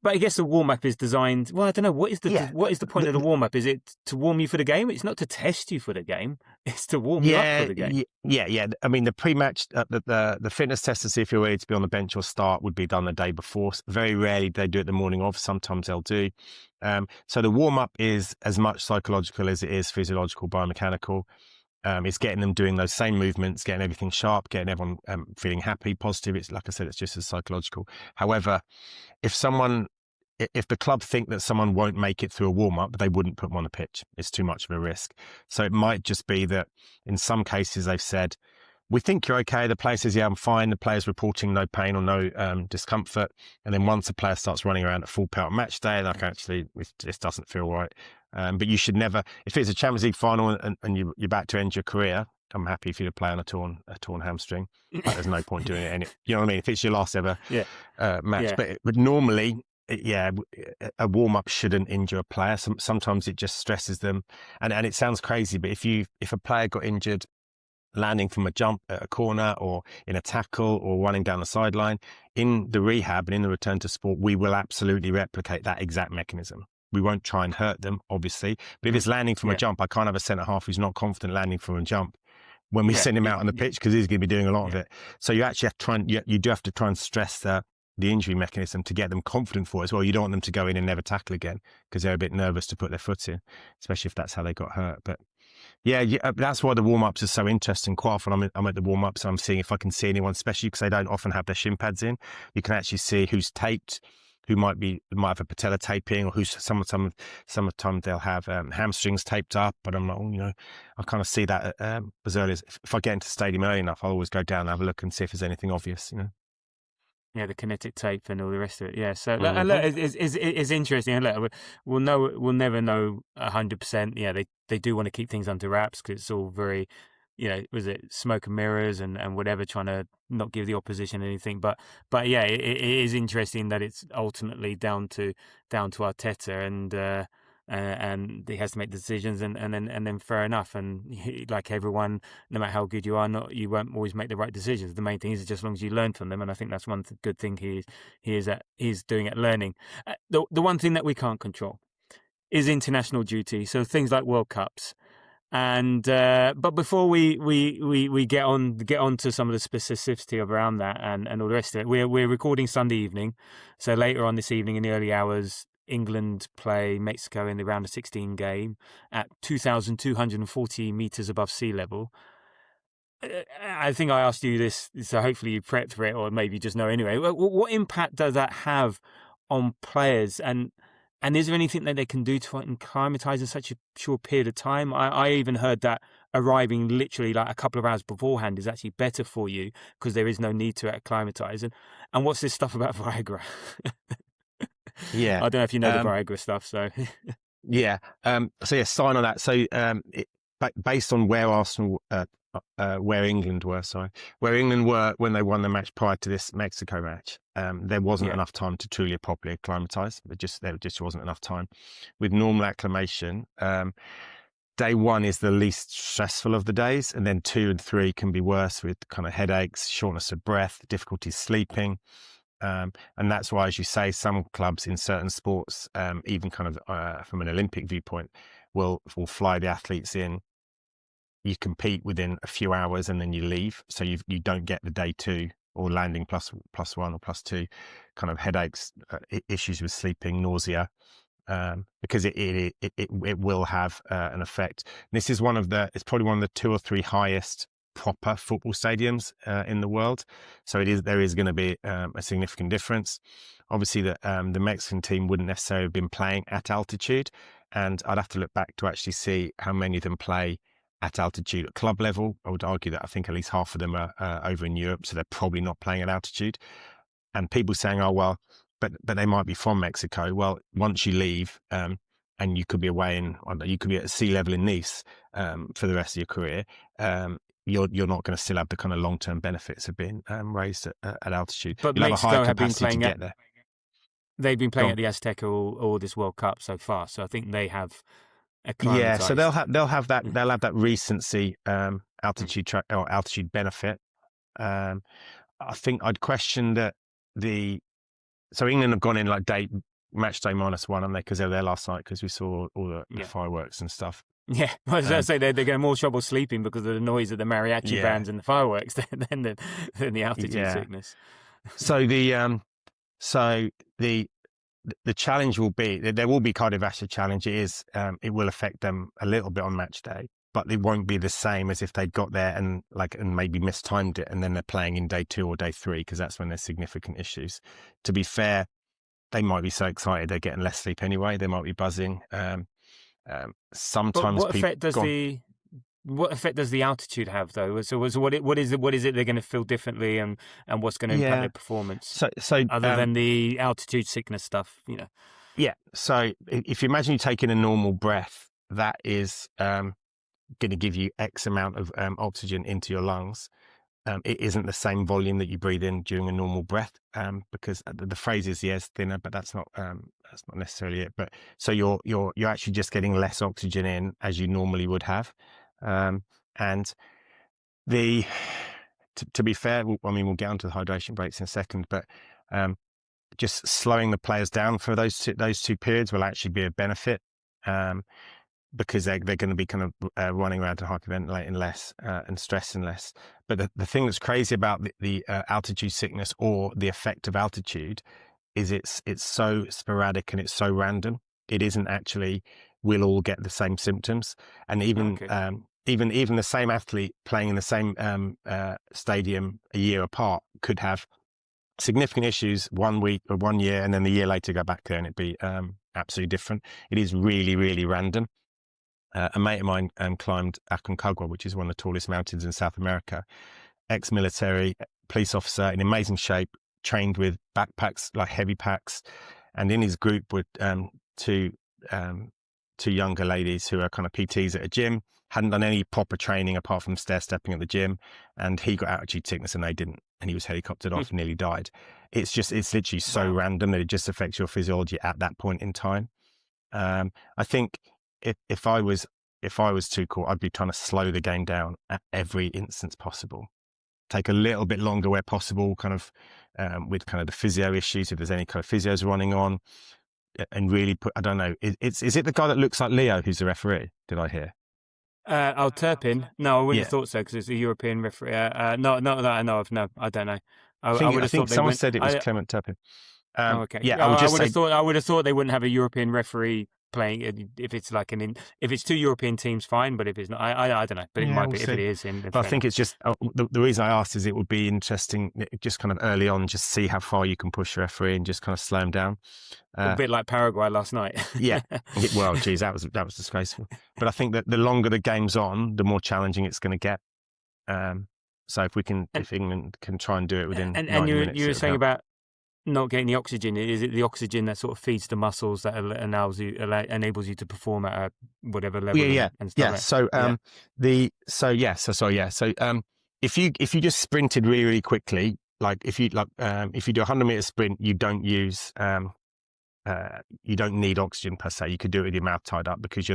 But I guess the warm-up is designed. Well, I don't know. What is the point of the warm-up? Is it to warm you for the game? It's not to test you for the game. It's to warm you up for the game. Yeah. I mean, the pre-match, the fitness test to see if you're ready to be on the bench or start would be done the day before. Very rarely they do it the morning of. Sometimes they'll do. So the warm-up is as much psychological as it is physiological, biomechanical. It's getting them doing those same movements, getting everything sharp, getting everyone feeling happy, positive. It's like I said, it's just as psychological. However, if the club think that someone won't make it through a warm-up, they wouldn't put them on the pitch. It's too much of a risk. So it might just be that in some cases they've said, we think you're okay. The player says, yeah, I'm fine. The player's reporting no pain or no discomfort. And then once the player starts running around at full power match day, like actually, this doesn't feel right. But you should never, if it's a Champions League final and you're about to end your career, I'm happy for you to play on a torn hamstring. But there's no point doing it. You know what I mean? If it's your last ever match. Yeah. But normally, a warm-up shouldn't injure a player. Sometimes it just stresses them. And it sounds crazy, but if a player got injured landing from a jump at a corner or in a tackle or running down the sideline, in the rehab and in the return to sport, we will absolutely replicate that exact mechanism. we won't try and hurt them, obviously. But if it's landing from a jump, I can't have a centre half who's not confident landing from a jump when we send him out on the pitch, because he's going to be doing a lot of it. So you actually have to try and you do have to try and stress the injury mechanism to get them confident for it as well. You don't want them to go in and never tackle again because they're a bit nervous to put their foot in, especially if that's how they got hurt. But that's why the warm-ups are so interesting. Quite often I'm at the warm-ups and I'm seeing if I can see anyone, especially because they don't often have their shin pads in. You can actually see who's taped, who might have a patella taping, or who's sometimes they'll have hamstrings taped up. But I'm not, I kind of see that as early as if I get into the stadium early enough, I'll always go down and have a look and see if there's anything obvious. Yeah, the kinetic tape and all the rest of it. Yeah, so it's interesting. And look, we'll never know 100%. Yeah, they do want to keep things under wraps because it's all very, was it smoke and mirrors and whatever, trying to not give the opposition anything. But yeah, it is interesting that it's ultimately down to Arteta and he has to make decisions and then fair enough. And like everyone, no matter how good you are, you won't always make the right decisions. The main thing is just as long as you learn from them, and I think that's one good thing he's doing at learning. The one thing that we can't control is international duty, so things like World Cups. And but before we get on to some of the specificity around that and all the rest of it, we're recording Sunday evening, so later on this evening in the early hours, England play Mexico in the round of 16 game at 2,240 meters above sea level. I think I asked you this, so hopefully you prepped for it, or maybe you just know anyway. What impact does that have on players, and is there anything that they can do to acclimatise in such a short period of time? I even heard that arriving literally like a couple of hours beforehand is actually better for you because there is no need to acclimatise. And what's this stuff about Viagra? Yeah, I don't know if you know the Viagra stuff. So sign on that. So based on where where England were when they won the match prior to this Mexico match, there wasn't enough time to truly properly acclimatise. There just wasn't enough time. With normal acclimation, day one is the least stressful of the days, and then 2 and 3 can be worse with kind of headaches, shortness of breath, difficulty sleeping. And that's why, as you say, some clubs in certain sports, even kind of from an Olympic viewpoint, will fly the athletes in. You compete within a few hours and then you leave, so you don't get the day 2 or landing plus 1 or plus 2 kind of headaches, issues with sleeping, nausea, because it will have an effect. And this is it's probably one of the 2 or 3 highest proper football stadiums in the world, so there is going to be a significant difference. Obviously, the Mexican team wouldn't necessarily have been playing at altitude, and I'd have to look back to actually see how many of them play at altitude at club level. I would argue that I think at least half of them are over in Europe, so they're probably not playing at altitude. And people saying, "Oh well, but they might be from Mexico." Well, once you leave, and you could be you could be at sea level in Nice for the rest of your career. You're not going to still have the kind of long-term benefits of being raised at altitude. But you'll Mexico have been playing at there. They've been playing at the Azteca all this World Cup so far, so I think they have acclimatized. Yeah, so they'll have that recency altitude benefit. I think I'd question that so England have gone in like match day -1, haven't they? Because they were there last night because we saw all the fireworks and stuff. Yeah, I was going to say they're getting more trouble sleeping because of the noise of the mariachi bands and the fireworks than the altitude sickness. So the challenge will be there will be cardiovascular challenge. It will affect them a little bit on match day, but it won't be the same as if they'd got there and maybe mistimed it and then they're playing in day 2 or day 3, because that's when there's significant issues. To be fair, they might be so excited they're getting less sleep anyway. They might be buzzing. Sometimes. But what effect does the altitude have, though? So what is it they're going to feel differently, and what's going to impact their performance? So other than the altitude sickness stuff, Yeah. So if you imagine you taking a normal breath, that is going to give you X amount of oxygen into your lungs. It isn't the same volume that you breathe in during a normal breath, because the phrase is thinner, but that's not necessarily it. But so you're actually just getting less oxygen in as you normally would have, and to be fair, we'll get onto the hydration breaks in a second, but just slowing the players down for those two periods will actually be a benefit, because they're going to be kind of running around and hyperventilating less and stressing less. But the thing that's crazy about the altitude sickness or the effect of altitude is it's so sporadic and it's so random. It isn't actually we'll all get the same symptoms, and even even the same athlete playing in the same stadium a year apart could have significant issues 1 week or 1 year, and then the year later go back there and it'd be absolutely different. It is really, really random. A mate of mine climbed Aconcagua, which is one of the tallest mountains in South America. Ex-military, police officer, in amazing shape, trained with backpacks, like heavy packs. And in his group were two younger ladies who are kind of PTs at a gym, hadn't done any proper training apart from stair stepping at the gym. And he got altitude sickness and they didn't. And he was helicoptered off and nearly died. It's literally so random that it just affects your physiology at that point in time. I think if I was Tuchel, I'd be trying to slow the game down at every instance possible. Take a little bit longer where possible, kind of with kind of the physio issues, if there's any kind of physios running on, and really put, I don't know, is it the guy that looks like Leo who's the referee? Did I hear? Turpin? No, I wouldn't have thought so because it's a European referee. Not that I know of. No, I don't know. I think someone said it was Clement Turpin. Okay. Yeah, I would have thought they wouldn't have a European referee playing if it's like if it's two European teams, fine. But if it's not, I don't know. But it might be if it is. But I think it's just the reason I asked is it would be interesting, just kind of early on, just see how far you can push the referee and just kind of slow him down. A bit like Paraguay last night. Yeah. Well, geez, that was disgraceful. But I think that the longer the game's on, the more challenging it's going to get. So if England can try and do it within 90 minutes, you were saying about not getting the oxygen. Is it the oxygen that sort of feeds the muscles that enables you to perform at a whatever level? And stuff So if you just sprinted really, really quickly, like if you do a 100-meter sprint, you don't need oxygen per se. You could do it with your mouth tied up because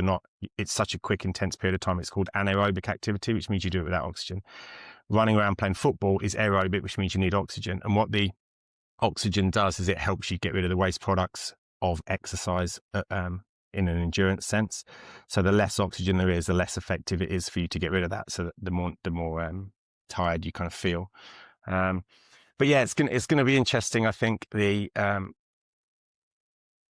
it's such a quick, intense period of time. It's called anaerobic activity, which means you do it without oxygen. Running around playing football is aerobic, which means you need oxygen. And what the oxygen does is it helps you get rid of the waste products of exercise in an endurance sense. So the less oxygen there is, the less effective it is for you to get rid of that. So that the more tired you kind of feel. But yeah, it's going to be interesting. I think the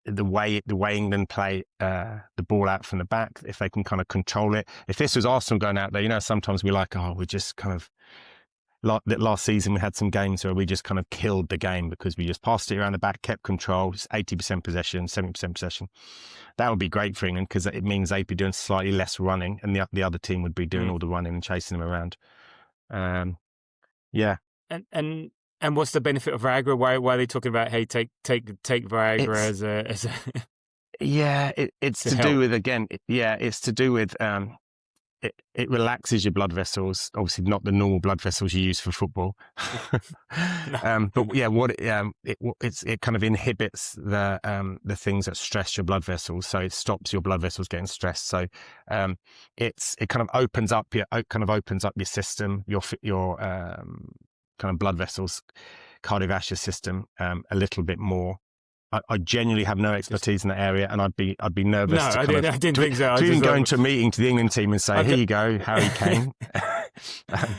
way England play the ball out from the back, if they can kind of control it. If this was Arsenal going out there, sometimes we're like, we're just kind of. Last season, we had some games where we just kind of killed the game because we just passed it around the back, kept control, just 80% possession, 70% possession. That would be great for England because it means they'd be doing slightly less running and the other team would be doing all the running and chasing them around. Yeah. And what's the benefit of Viagra? Why are they talking about, hey, take Viagra as a... Yeah, it's to do with, again, it's to do with... It relaxes your blood vessels, obviously not the normal blood vessels you use for football. But yeah, it kind of inhibits the things that stress your blood vessels, so it stops your blood vessels getting stressed. So it kind of opens up your system, your kind of blood vessels, cardiovascular system a little bit more. I genuinely have no expertise in that area, and I'd be nervous. No, I didn't think so. To even go into a meeting to the England team and say, "Here you go, Harry Kane."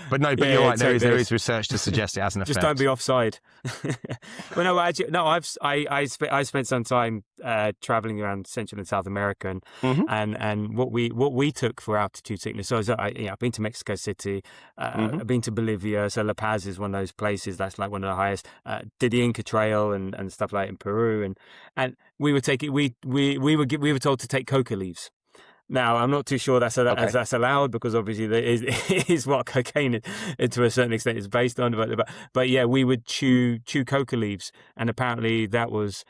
But you're right. There is research to suggest it has an effect. Just don't be offside. I spent some time traveling around Central and South America, and what we took for altitude sickness. So I've been to Mexico City, I've been to Bolivia. So La Paz is one of those places that's like one of the highest. Did the Inca Trail and stuff like in Peru, and we were taking we were told to take coca leaves. Now, I'm not too sure that's allowed because obviously it is what cocaine to a certain extent is based on. But yeah, we would chew coca leaves, and apparently that was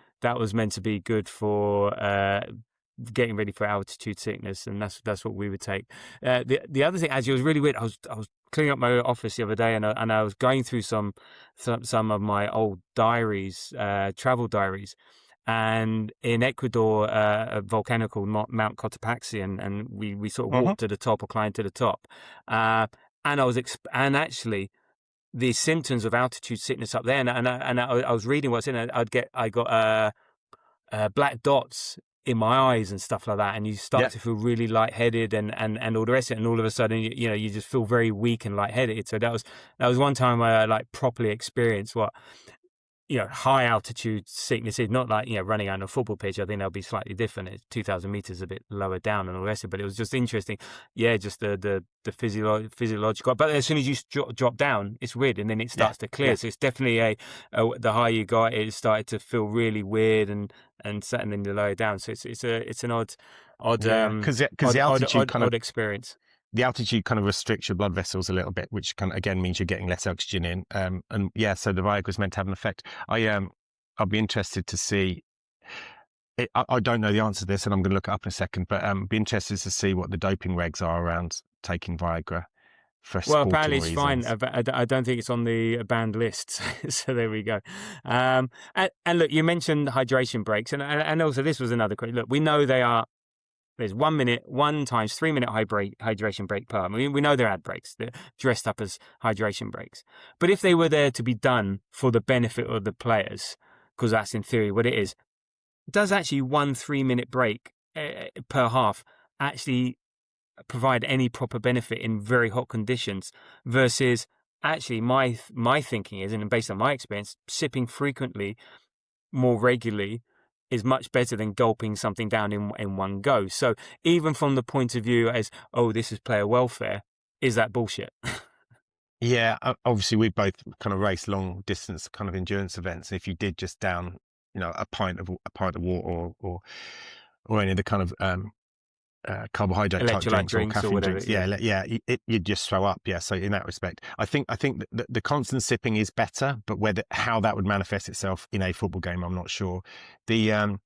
meant to be good for getting ready for altitude sickness, and that's what we would take. The other thing, actually, was really weird. I was cleaning up my office the other day, and I was going through some of my old diaries, travel diaries. And in Ecuador, a volcano called Mount Cotopaxi, and we sort of walked to the top or climbed to the top. And I was, and actually, the symptoms of altitude sickness up there, and I was reading what's in it. I got black dots in my eyes and stuff like that, and you start to feel really lightheaded and all the rest of it, and all of a sudden you just feel very weak and lightheaded. So that was one time where I like properly experienced what high altitude sickness is. Not like running out on a football pitch. I think that'll be slightly different. It's 2,000 meters a bit lower down and all the rest of it, but it was just interesting. Just the physiological. But as soon as you drop down, it's weird, and then it starts to clear. So it's definitely the higher you got, it started to feel really weird and then the lower down. So it's an odd because the altitude odd experience. The altitude kind of restricts your blood vessels a little bit, which kind of, again, means you're getting less oxygen in. So the Viagra is meant to have an effect. I'll be interested to see. I don't know the answer to this, and I'm going to look it up in a second. But be interested to see what the doping regs are around taking Viagra for sporting apparently it's reasons. fine. I don't think it's on the banned list. So there we go. And look, you mentioned hydration breaks, and also this was another question. Look, we know they are. There's 1 minute, 1 times 3 minute hydration break per. I mean, we know they're ad breaks. They're dressed up as hydration breaks. But if they were there to be done for the benefit of the players, because that's in theory what it is, does actually 1 3-minute break per half actually provide any proper benefit in very hot conditions? Versus actually my thinking is, and based on my experience, sipping frequently, more regularly, is much better than gulping something down in one go. So even from the point of view as, this is player welfare, is that bullshit? Yeah, obviously we both kind of race long distance kind of endurance events. If you did just down, a pint of water or any of the kind of carbohydrate type drinks or caffeine or whatever, drinks, you'd just throw up. So in that respect, I think the constant sipping is better, but how that would manifest itself in a football game, I'm not sure. The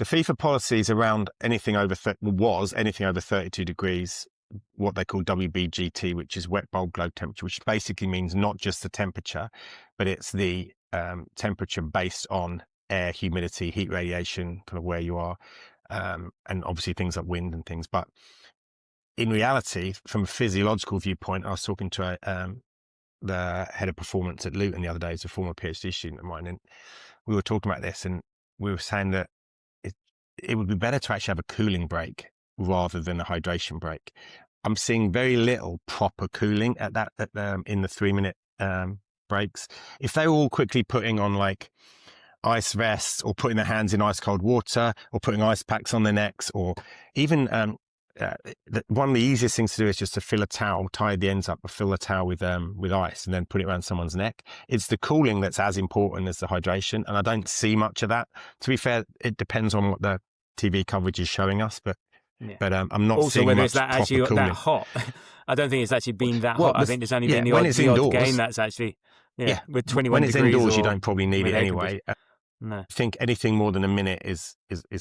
FIFA policies around anything over 32 degrees, what they call WBGT, which is wet bulb globe temperature, which basically means not just the temperature, but it's the temperature based on air, humidity, heat radiation, kind of where you are. And obviously things like wind and things. But in reality, from a physiological viewpoint, I was talking to the head of performance at Luton the other day, as a former PhD student of mine, and we were talking about this, and we were saying that it would be better to actually have a cooling break rather than a hydration break. I'm seeing very little proper cooling in the 3-minute breaks. If they were all quickly putting on like ice vests or putting their hands in ice cold water or putting ice packs on their necks, or even one of the easiest things to do is just to fill a towel, tie the ends up, or fill a towel with ice and then put it around someone's neck. It's the cooling that's as important as the hydration, and I don't see much of that. To be fair, it depends on what the TV coverage is showing us, but I'm not also seeing whether much it's that proper actually cooling. that hot. I don't think it's actually been that hot. I think there's only been the odd game that's actually with 21 when it's degrees. Indoors, you don't probably need it anyway. No. I think anything more than a minute is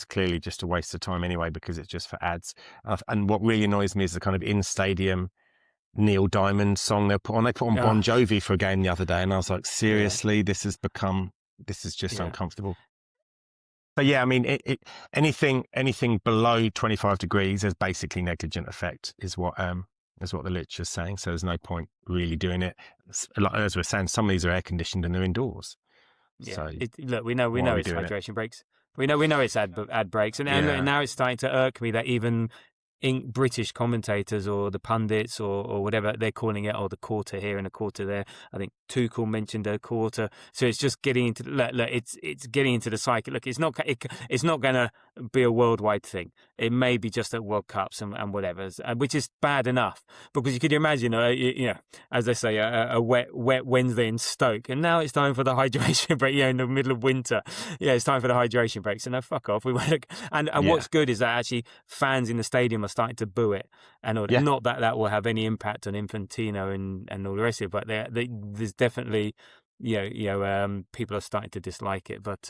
clearly just a waste of time anyway, because it's just for ads. And what really annoys me is the kind of in-stadium Neil Diamond song they put on. They put on Bon Jovi for a game the other day, and I was like, seriously, this is just uncomfortable. But I mean, anything below 25 degrees is basically negligent effect, is what the literature is saying. So there's no point really doing it. As we're saying, some of these are air conditioned and they're indoors. Yeah. So Look, we know it's hydration breaks. We know it's ad breaks, and now it's starting to irk me that even British commentators or the pundits or whatever they're calling it, the quarter here and a quarter there. I think Tuchel mentioned a quarter, so it's just getting into it's getting into the cycle. Look, it's not going to be a worldwide thing. It may be just at World Cups and whatever, which is bad enough, because you could imagine, as they say, a wet Wednesday in Stoke, and now it's time for the hydration break. In the middle of winter, it's time for the hydration break. So no, fuck off. We want and what's good is that actually fans in the stadium are starting to boo it, and not that will have any impact on Infantino and all the rest of it, but there's definitely people are starting to dislike it, but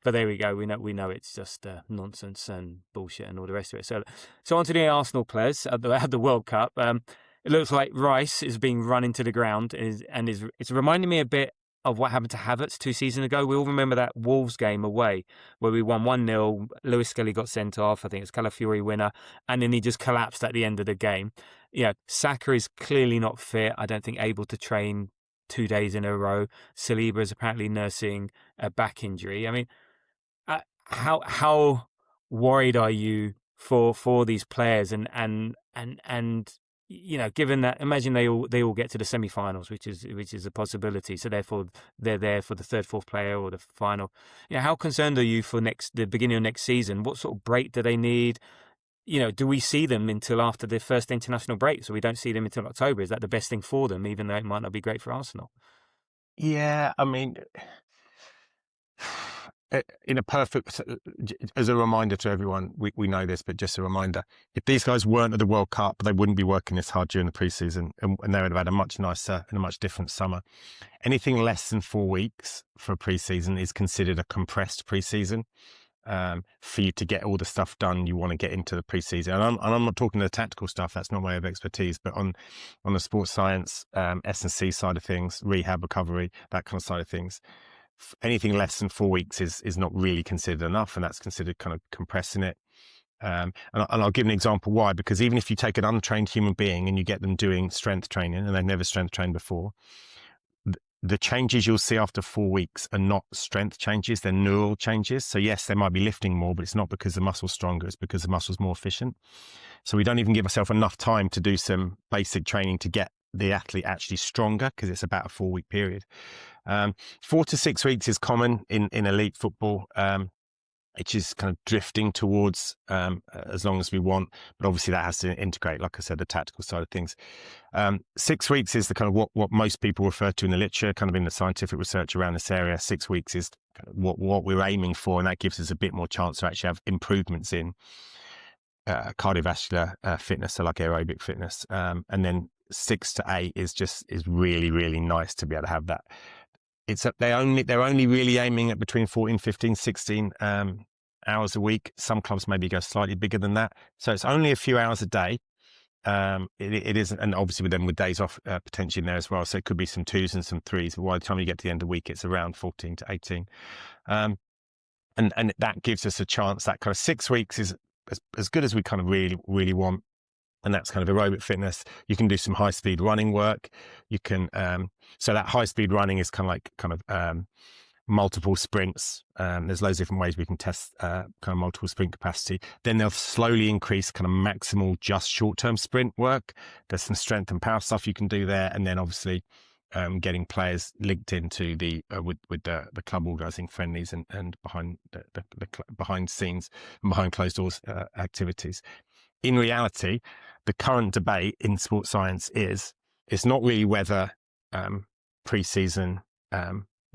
there we go. We know it's just nonsense and bullshit and all the rest of it. So on to the Arsenal players at the World Cup. It looks like Rice is being run into the ground, it's reminding me a bit of what happened to Havertz 2 seasons ago. We all remember that Wolves game away where we won 1-0. Lewis Skelly got sent off. I think it was Calafiori winner. And then he just collapsed at the end of the game. Saka is clearly not fit. I don't think able to train 2 days in a row. Saliba is apparently nursing a back injury. I mean, how worried are you for these players? And given that, imagine they all get to the semi-finals, which is a possibility. So therefore, they're there for the third, fourth player or the final. How concerned are you for the beginning of next season? What sort of break do they need? Do we see them until after the first international break? So we don't see them until October. Is that the best thing for them, even though it might not be great for Arsenal? Yeah, I mean, in a perfect, as a reminder to everyone, we know this, but just a reminder, if these guys weren't at the World Cup, they wouldn't be working this hard during the pre-season, and they would have had a much nicer and a much different summer. Anything less than 4 weeks for a pre-season is considered a compressed pre-season. For you to get all the stuff done you want to get into the pre-season. And I'm not talking the tactical stuff, that's not my area of expertise, but on the sports science, S&C side of things, rehab, recovery, that kind of side of things, anything less than 4 weeks is not really considered enough, and that's considered kind of compressing it. And I'll give an example why, because even if you take an untrained human being and you get them doing strength training and they've never strength trained before, the changes you'll see after 4 weeks are not strength changes, they're neural changes. So yes, they might be lifting more, but it's not because the muscle's stronger, it's because the muscle's more efficient. So we don't even give ourselves enough time to do some basic training to get the athlete actually stronger, because it's about a 4 week period. 4 to 6 weeks is common in elite football. Which is kind of drifting towards as long as we want. But obviously that has to integrate, like I said, the tactical side of things. 6 weeks is the kind of what most people refer to in the literature, kind of in the scientific research around this area. 6 weeks is kind of what we're aiming for, and that gives us a bit more chance to actually have improvements in cardiovascular fitness, so like aerobic fitness. And then 6 to 8 is really, really nice to be able to have that. They're only really aiming at between 14, 15, 16 hours a week. Some clubs maybe go slightly bigger than that. So it's only a few hours a day. It isn't, and obviously with days off potentially in there as well. So it could be some 2s and some 3s. But by the time you get to the end of the week, it's around 14 to 18. And that gives us a chance. That kind of 6 weeks is as good as we kind of really, really want. And that's kind of aerobic fitness. You can do some high speed running work. You can, so that high speed running is kind of multiple sprints. There's loads of different ways we can test kind of multiple sprint capacity. Then they'll slowly increase kind of maximal just short term sprint work. There's some strength and power stuff you can do there. And then obviously getting players linked into the with the club organising friendlies and behind the behind scenes and behind closed doors activities. In reality, the current debate in sports science it's not really whether pre-season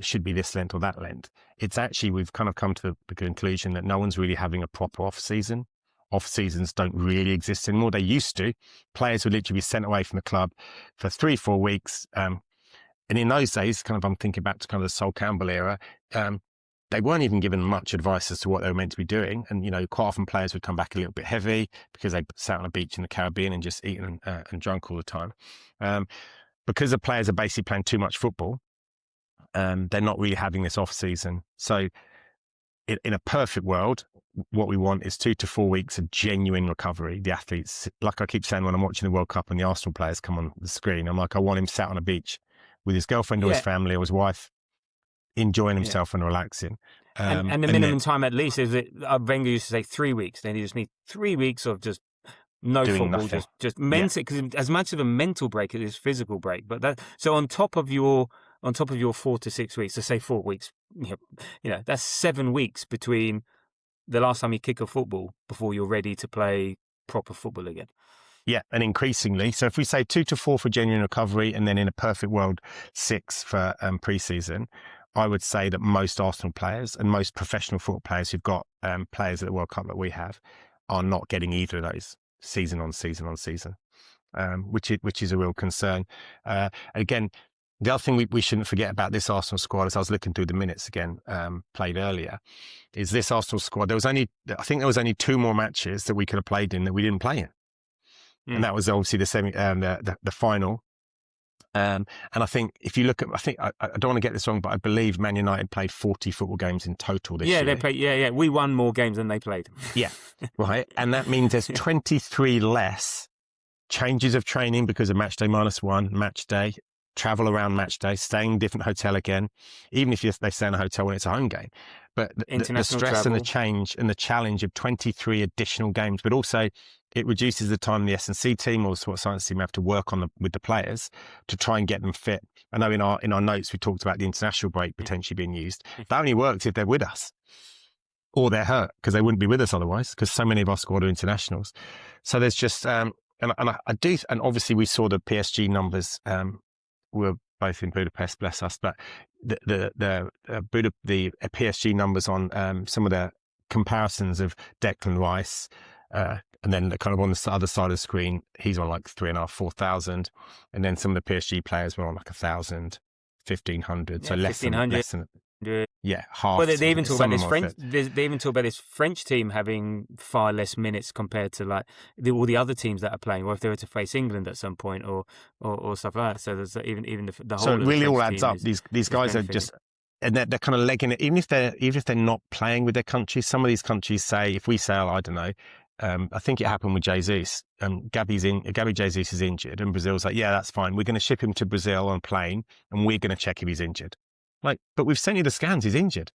should be this length or that length. It's actually, we've kind of come to the conclusion that no one's really having a proper off-season. Off-seasons don't really exist anymore. They used to. Players would literally be sent away from the club for 3-4 weeks. And in those days, kind of, I'm thinking back to kind of the Sol Campbell era, they weren't even given much advice as to what they were meant to be doing. And, quite often players would come back a little bit heavy because they sat on a beach in the Caribbean and just eating and drunk all the time. Because the players are basically playing too much football, they're not really having this off season. So in a perfect world, what we want is 2 to 4 weeks of genuine recovery. The athletes, like I keep saying when I'm watching the World Cup and the Arsenal players come on the screen, I'm like, I want him sat on a beach with his girlfriend or his family or his wife, enjoying himself and relaxing. And the minimum time at least is Wenger used to say 3 weeks. Then you just need 3 weeks of just no football, nothing. just mental, because as much of a mental break as it is physical break. But so on top of your 4 to 6 weeks, so say 4 weeks, that's 7 weeks between the last time you kick a football before you're ready to play proper football again. Yeah, and increasingly. So if we say 2 to 4 for genuine recovery, and then in a perfect world, 6 for pre-season, I would say that most Arsenal players and most professional football players who've got players at the World Cup that we have are not getting either of those season on season on season, which is a real concern. Again, the other thing we shouldn't forget about this Arsenal squad, as I was looking through the minutes again, played earlier, is this Arsenal squad. I think there was only 2 more matches that we could have played in that we didn't play in. And that was obviously the final. And I think if you look at, I don't want to get this wrong, but I believe Man United played 40 football games in total this year. They played. Yeah. We won more games than they played. Yeah, right. And that means there's 23 less changes of training because of match day -1, match day, travel around match day, staying in a different hotel again, even if they stay in a hotel when it's a home game. But the stress travel. and the change and the challenge of 23 additional games, but also it reduces the time the S&C team or the sports science team have to work on with the players to try and get them fit. I know in our notes we talked about the international break potentially being used. That only works if they're with us or they're hurt, because they wouldn't be with us otherwise, because so many of our squad are internationals. So there's just and obviously we saw the PSG numbers. Were both in Budapest, bless us, but the PSG numbers on some of the comparisons of Declan Rice, and then kind of on the other side of the screen, he's on like 3,500, 4,000, and then some of the PSG players were on like 1,000, 1,500, so less than half. Well, they even talk about this French. They even talk about this French team having far less minutes compared to like all the other teams that are playing, or if they were to face England at some point, or stuff like that. So there's even the whole. So it really all adds up. These guys are just, and they're kind of legging it. Even if they're not playing with their country, some of these countries say, if we say, I don't know. I think it happened with Jesus. Gabby Jesus is injured, and Brazil's like, yeah, that's fine. We're going to ship him to Brazil on a plane, and we're going to check if he's injured. Like, but we've sent you the scans, he's injured.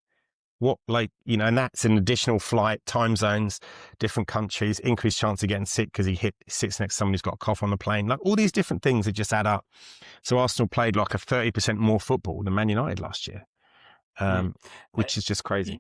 What, like, and that's an additional flight, time zones, different countries, increased chance of getting sick because he sits next to someone who's got a cough on the plane. Like, all these different things that just add up. So Arsenal played like a 30% more football than Man United last year, which is just crazy.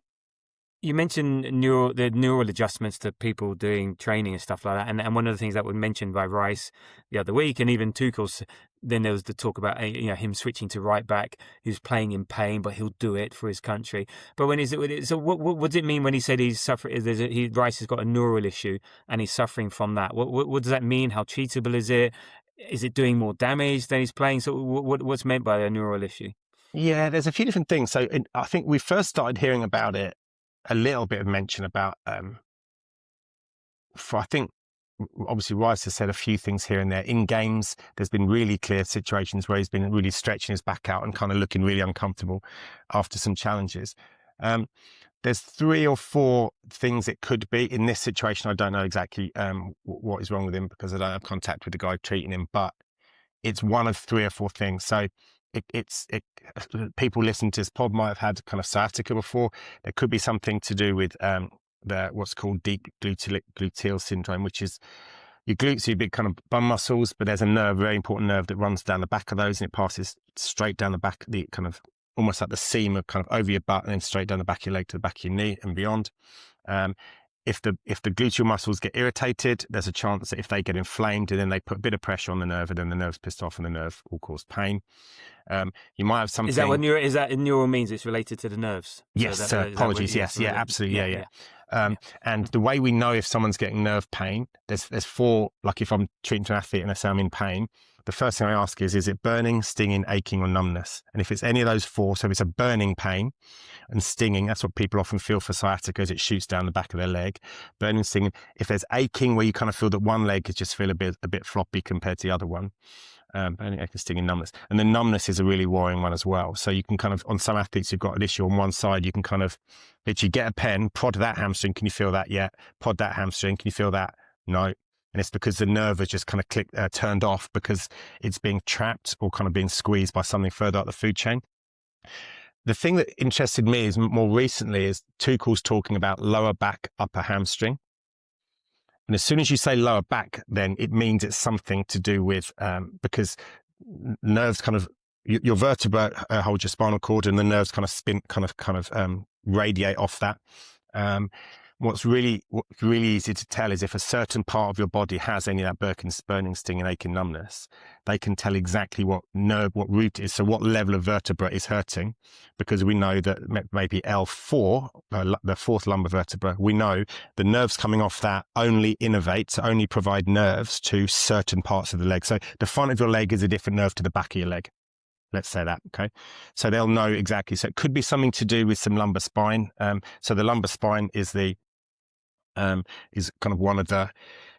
You mentioned the neural adjustments to people doing training and stuff like that, and one of the things that was mentioned by Rice the other week, and even Tuchel's. Then there was the talk about him switching to right back, who's playing in pain, but he'll do it for his country. But what does it mean when he said he's suffering? Rice has got a neural issue and he's suffering from that. What does that mean? How treatable is it? Is it doing more damage than he's playing? So what's meant by a neural issue? Yeah, there's a few different things. So I think we first started hearing about it. A little bit of mention about, I think, obviously Rice has said a few things here and there. In games, there's been really clear situations where he's been really stretching his back out and kind of looking really uncomfortable after some challenges. There's 3 or 4 things it could be. In this situation, I don't know exactly what is wrong with him because I don't have contact with the guy treating him, but it's one of 3 or 4 things. So people listening to this pod might have had kind of sciatica before. There could be something to do with what's called deep gluteal syndrome, which is your glutes are your big kind of bum muscles, but there's a nerve, very important nerve that runs down the back of those, and it passes straight down the back, the kind of almost like the seam of kind of over your butt and then straight down the back of your leg to the back of your knee and beyond. If the gluteal muscles get irritated, there's a chance that if they get inflamed, and then they put a bit of pressure on the nerve, and then the nerve's pissed off, and the nerve will cause pain. You might have something. Is that neural means it's related to the nerves? Yes. Apologies. Yes. Yeah. Absolutely. Yeah. And the way we know if someone's getting nerve pain, there's 4. Like if I'm treating an athlete and they say I'm in pain, the first thing I ask is it burning, stinging, aching, or numbness? And if it's any of those 4, so if it's a burning pain and stinging, that's what people often feel for sciatica, as it shoots down the back of their leg. Burning, stinging. If there's aching, where you kind of feel that one leg is just feel a bit floppy compared to the other one. Burning, aching, stinging, numbness. And the numbness is a really worrying one as well. So you can kind of, on some athletes who've got an issue on one side, you can kind of literally get a pen, prod that hamstring. Can you feel that? Yeah. Prod that hamstring. Can you feel that? No. And it's because the nerve has just kind of turned off because it's being trapped or kind of being squeezed by something further up the food chain. The thing that interested me is more recently is Tuchel's talking about lower back, upper hamstring. And as soon as you say lower back, then it means it's something to do with, because nerves kind of, your vertebra hold your spinal cord, and the nerves kind of spin, kind of radiate off that. What's really easy to tell is if a certain part of your body has any of that burning, stinging, aching, numbness, they can tell exactly what root it is. So what level of vertebra is hurting, because we know that maybe L4, the 4th lumbar vertebra, we know the nerves coming off that only provide nerves to certain parts of the leg. So the front of your leg is a different nerve to the back of your leg. Let's say that, okay? So they'll know exactly. So it could be something to do with some lumbar spine. So the lumbar spine is is kind of one of the,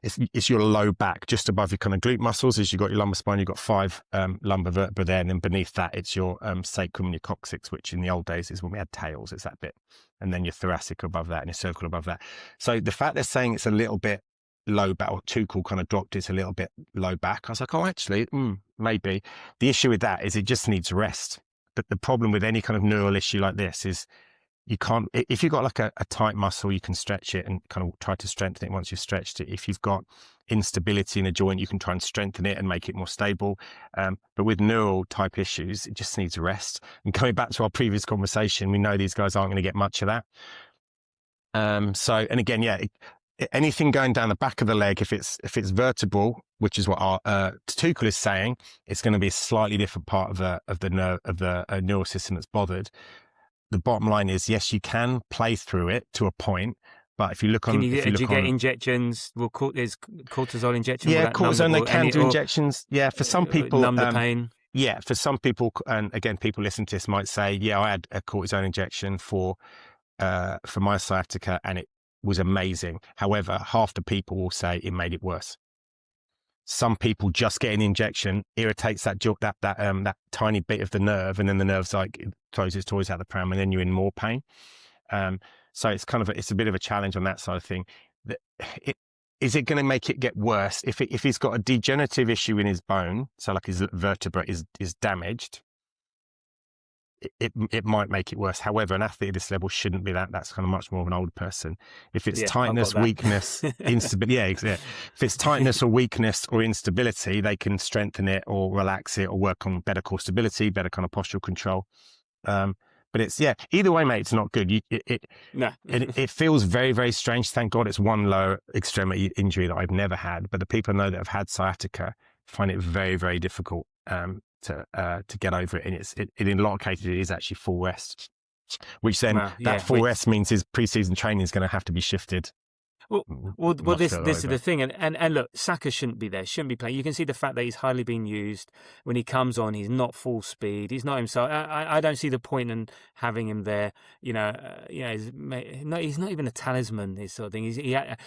it's your low back, just above your kind of glute muscles. As you've got your lumbar spine, you've got 5 lumbar vertebrae there, and then beneath that, it's your sacrum and your coccyx, which in the old days is when we had tails, it's that bit. And then your thoracic above that and your cervical above that. So the fact they're saying it's a little bit low back, or Tuchel kind of dropped it a little bit low back. I was like, oh, actually, maybe. The issue with that is it just needs rest. But the problem with any kind of neural issue like this is you can't, if you've got like a tight muscle, you can stretch it and kind of try to strengthen it once you've stretched it. If you've got instability in a joint, you can try and strengthen it and make it more stable. But with neural type issues, it just needs rest. And coming back to our previous conversation, we know these guys aren't going to get much of that. And again, anything going down the back of the leg, if it's vertebral, which is what our Tuchel is saying, it's going to be a slightly different part of the neural system that's bothered. The bottom line is, yes, you can play through it to a point, but if you look on, do you get injections? There's cortisol injections. Yeah, cortisol. They can do injections. Yeah, for some people, numb the pain. Yeah, for some people, and again, people listening to this might say, yeah, I had a cortisone injection for my sciatica, and it was amazing. However, half the people will say it made it worse. Some people just get an injection, irritates that tiny bit of the nerve, and then the nerve's like it throws its toys out the pram, and then you're in more pain. So it's it's a bit of a challenge on that side of thing. Is it going to make it get worse if he's got a degenerative issue in his bone, so like his vertebra is damaged? It might make it worse. However, an athlete at this level shouldn't be that. That's kind of much more of an older person. If it's tightness, weakness, instability, if it's tightness or weakness or instability, they can strengthen it or relax it or work on better core stability, better kind of postural control. But it's either way, mate, it's not good. It feels very, very strange. Thank God it's one lower extremity injury that I've never had. But the people I know that have had sciatica find it very, very difficult to get over it, and in a lot of cases it is actually full rest, which then full rest means his pre-season training is going to have to be shifted. Well, this is the thing, and look, Saka shouldn't be there, shouldn't be playing. You can see the fact that he's hardly being used. When he comes on, he's not full speed. He's not himself. I don't see the point in having him there. He's not even a talisman. This sort of thing.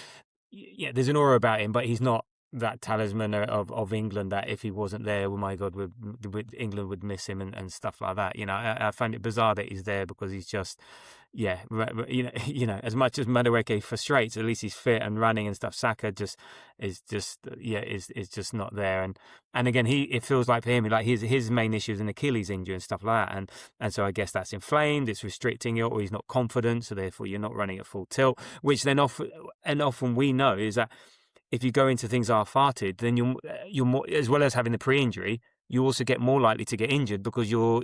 There's an aura about him, but he's not that talisman of England that if he wasn't there, oh my God, England would miss him and stuff like that. I find it bizarre that he's there because he's just, as much as Madueke frustrates, at least he's fit and running and stuff. Saka is just not there. And again, it feels like for him, like his main issue is an Achilles injury and stuff like that. And so I guess that's inflamed, it's restricting it, or he's not confident. So therefore you're not running at full tilt, which then often we know is that if you go into things half-hearted, then you're more, as well as having the pre-injury, you also get more likely to get injured because you're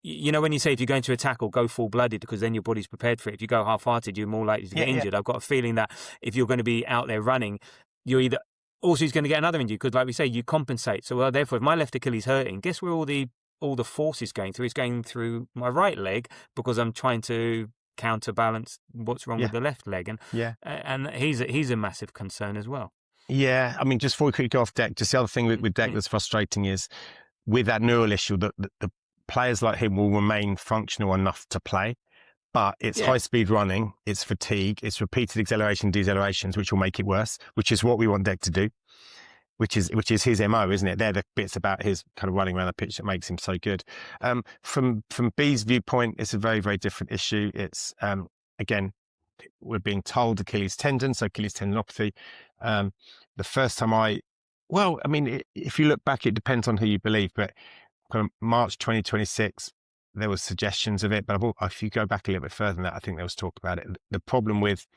when you say if you're going to attack or go full-blooded, because then your body's prepared for it. If you go half-hearted, you're more likely to get injured. I've got a feeling that if you're going to be out there running, you're either also he's going to get another injury because, like we say, you compensate. So therefore, if my left Achilles hurting, guess where all the force is going through? It's going through my right leg because I'm trying to counterbalance what's wrong with the left leg, and he's a massive concern as well. Yeah, I mean, just before we quickly go off Deck, just the other thing with Deck that's frustrating is with that neural issue that the players like him will remain functional enough to play, but it's high speed running, it's fatigue, it's repeated acceleration decelerations, which will make it worse, which is what we want Deck to do. Which is his MO, isn't it? They're the bits about his kind of running around the pitch that makes him so good. From B's viewpoint, it's a very, very different issue. It's again, we're being told Achilles tendon, so Achilles tendinopathy. The first time if you look back, it depends on who you believe, but kind of March 2026, there was suggestions of it. But if you go back a little bit further than that, I think there was talk about it. The problem with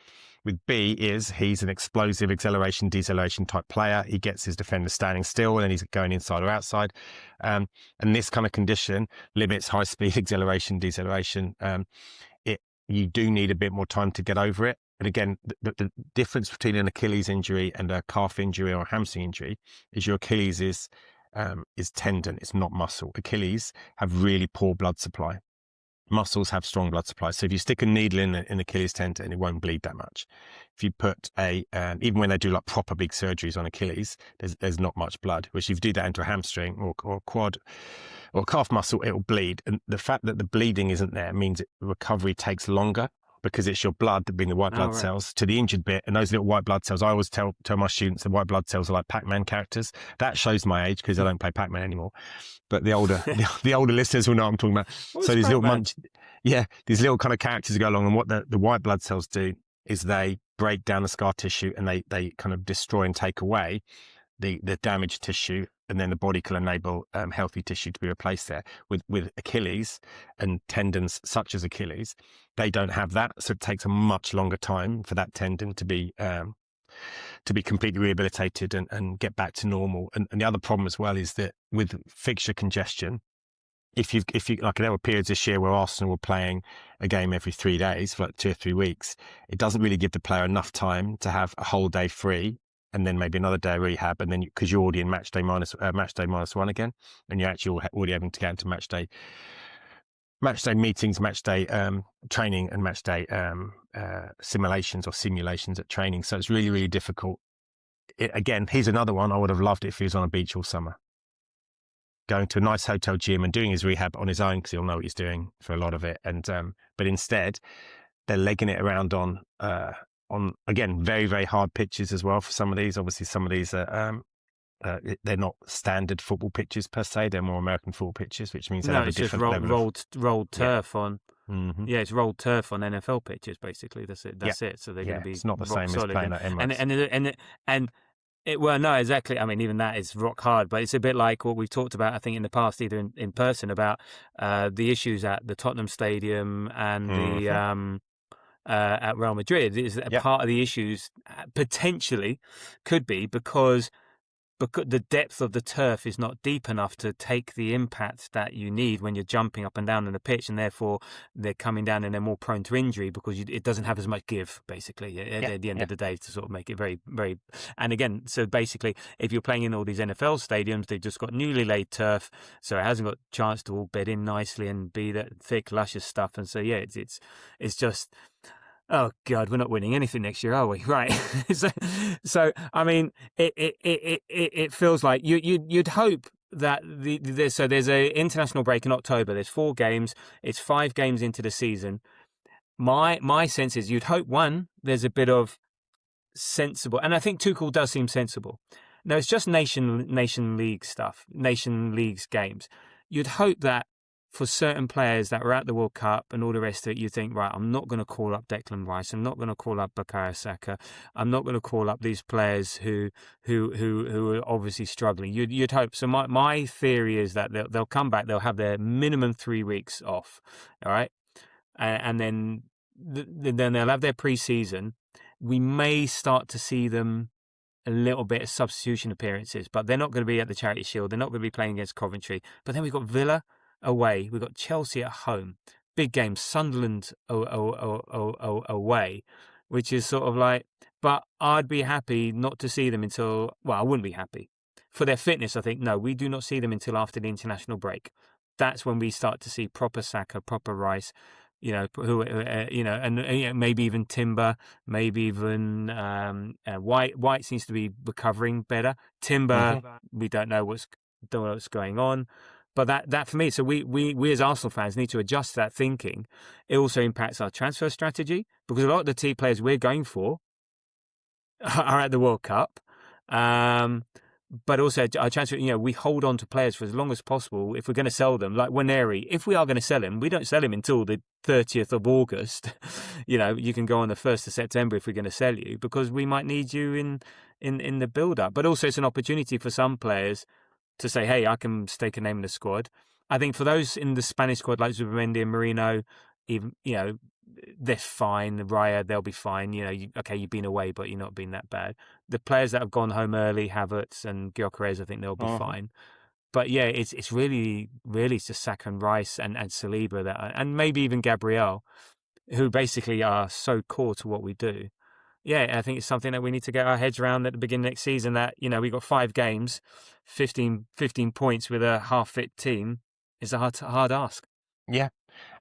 B is he's an explosive acceleration, deceleration type player. He gets his defender standing still and then he's going inside or outside. And this kind of condition limits high speed acceleration, deceleration. You do need a bit more time to get over it. And again, the difference between an Achilles injury and a calf injury or a hamstring injury is your Achilles is tendon, it's not muscle. Achilles have really poor blood supply. Muscles have strong blood supply. So if you stick a needle in Achilles tendon, it won't bleed that much. If you put even when they do like proper big surgeries on Achilles, there's not much blood. Which if you do that into a hamstring or quad or calf muscle, it will bleed. And the fact that the bleeding isn't there means recovery takes longer because it's your blood, being the white blood cells, to the injured bit. And those little white blood cells, I always tell my students the white blood cells are like Pac-Man characters. That shows my age because I don't play Pac-Man anymore. But the older the older listeners will know what I'm talking about. So these little these little kind of characters go along, and what the white blood cells do is they break down the scar tissue and they kind of destroy and take away the damaged tissue, and then the body can enable healthy tissue to be replaced there. With Achilles and tendons such as Achilles, they don't have that, so it takes a much longer time for that tendon to be completely rehabilitated and get back to normal. And the other problem as well is that with fixture congestion, if you like, there were periods this year where Arsenal were playing a game every 3 days for like 2 or 3 weeks. It doesn't really give the player enough time to have a whole day free and then maybe another day of rehab, and then because you're already in match day minus one again, and you're actually already having to get into match day meetings, match day training, and match day simulations at training. So it's really, really difficult. Again, here's another one. I would have loved it if he was on a beach all summer, going to a nice hotel gym and doing his rehab on his own, because he'll know what he's doing for a lot of it. And but instead, they're legging it around on again, very, very hard pitches as well for some of these. Obviously, some of these are they're not standard football pitches per se. They're more American football pitches, which means they have a different level rolled turf on. Mm-hmm. Yeah, it's rolled turf on NFL pitches. Basically, that's it. So they're going to be. It's not the same as playing at Emirates. Well, no, exactly. I mean, even that is rock hard, but it's a bit like what we've talked about, I think, in the past, either in person, about the issues at the Tottenham Stadium and the at Real Madrid. Is that part of the issues potentially could be because the depth of the turf is not deep enough to take the impact that you need when you're jumping up and down on the pitch, and therefore they're coming down and they're more prone to injury because it doesn't have as much give, basically, at the end of the day, to sort of make it very, very... And again, so basically, if you're playing in all these NFL stadiums, they've just got newly laid turf, so it hasn't got a chance to all bed in nicely and be that thick, luscious stuff. And so, yeah, it's just... Oh God, we're not winning anything next year, are we? Right. so I mean, it feels like you'd hope that there's a international break in October. There's 4 games. It's 5 games into the season. My sense is you'd hope, one, there's a bit of sensible, and I think Tuchel does seem sensible. No, it's just nation league stuff, nation leagues games. You'd hope that for certain players that were at the World Cup and all the rest of it, you think, right, I'm not going to call up Declan Rice. I'm not going to call up Bukayo Saka. I'm not going to call up these players who are obviously struggling. You'd hope. So my theory is that they'll come back. They'll have their minimum 3 weeks off. All right. And then they'll have their pre-season. We may start to see them a little bit of substitution appearances, but they're not going to be at the Charity Shield. They're not going to be playing against Coventry. But then we've got Villa away, we've got Chelsea at home, big game, Sunderland away, which is sort of like, but I'd be happy not to see them until, well, I wouldn't be happy. For their fitness, I think, no, we do not see them until after the international break. That's when we start to see proper Saka, proper Rice, and maybe even Timber, maybe even White. White seems to be recovering better. Timber, we don't know what's going on. But that for me, so we as Arsenal fans need to adjust to that thinking. It also impacts our transfer strategy, because a lot of the team players we're going for are at the World Cup. But also our transfer, we hold on to players for as long as possible if we're going to sell them. Like Waneri, if we are going to sell him, we don't sell him until the 30th of August. You can go on the 1st of September if we're going to sell you, because we might need you in the build-up. But also it's an opportunity for some players to say, hey, I can stake a name in the squad. I think for those in the Spanish squad, like Zubimendi and Merino, even, they're fine. Raya, they'll be fine. You've been away, but you're not been that bad. The players that have gone home early, Havertz and Gyökeres, I think they'll be fine. But yeah, it's really, really just Saka and Rice and Saliba and maybe even Gabriel, who basically are so core to what we do. Yeah, I think it's something that we need to get our heads around at the beginning of next season, that, we've got 5 games, 15 points with a half-fit team is a hard ask. Yeah,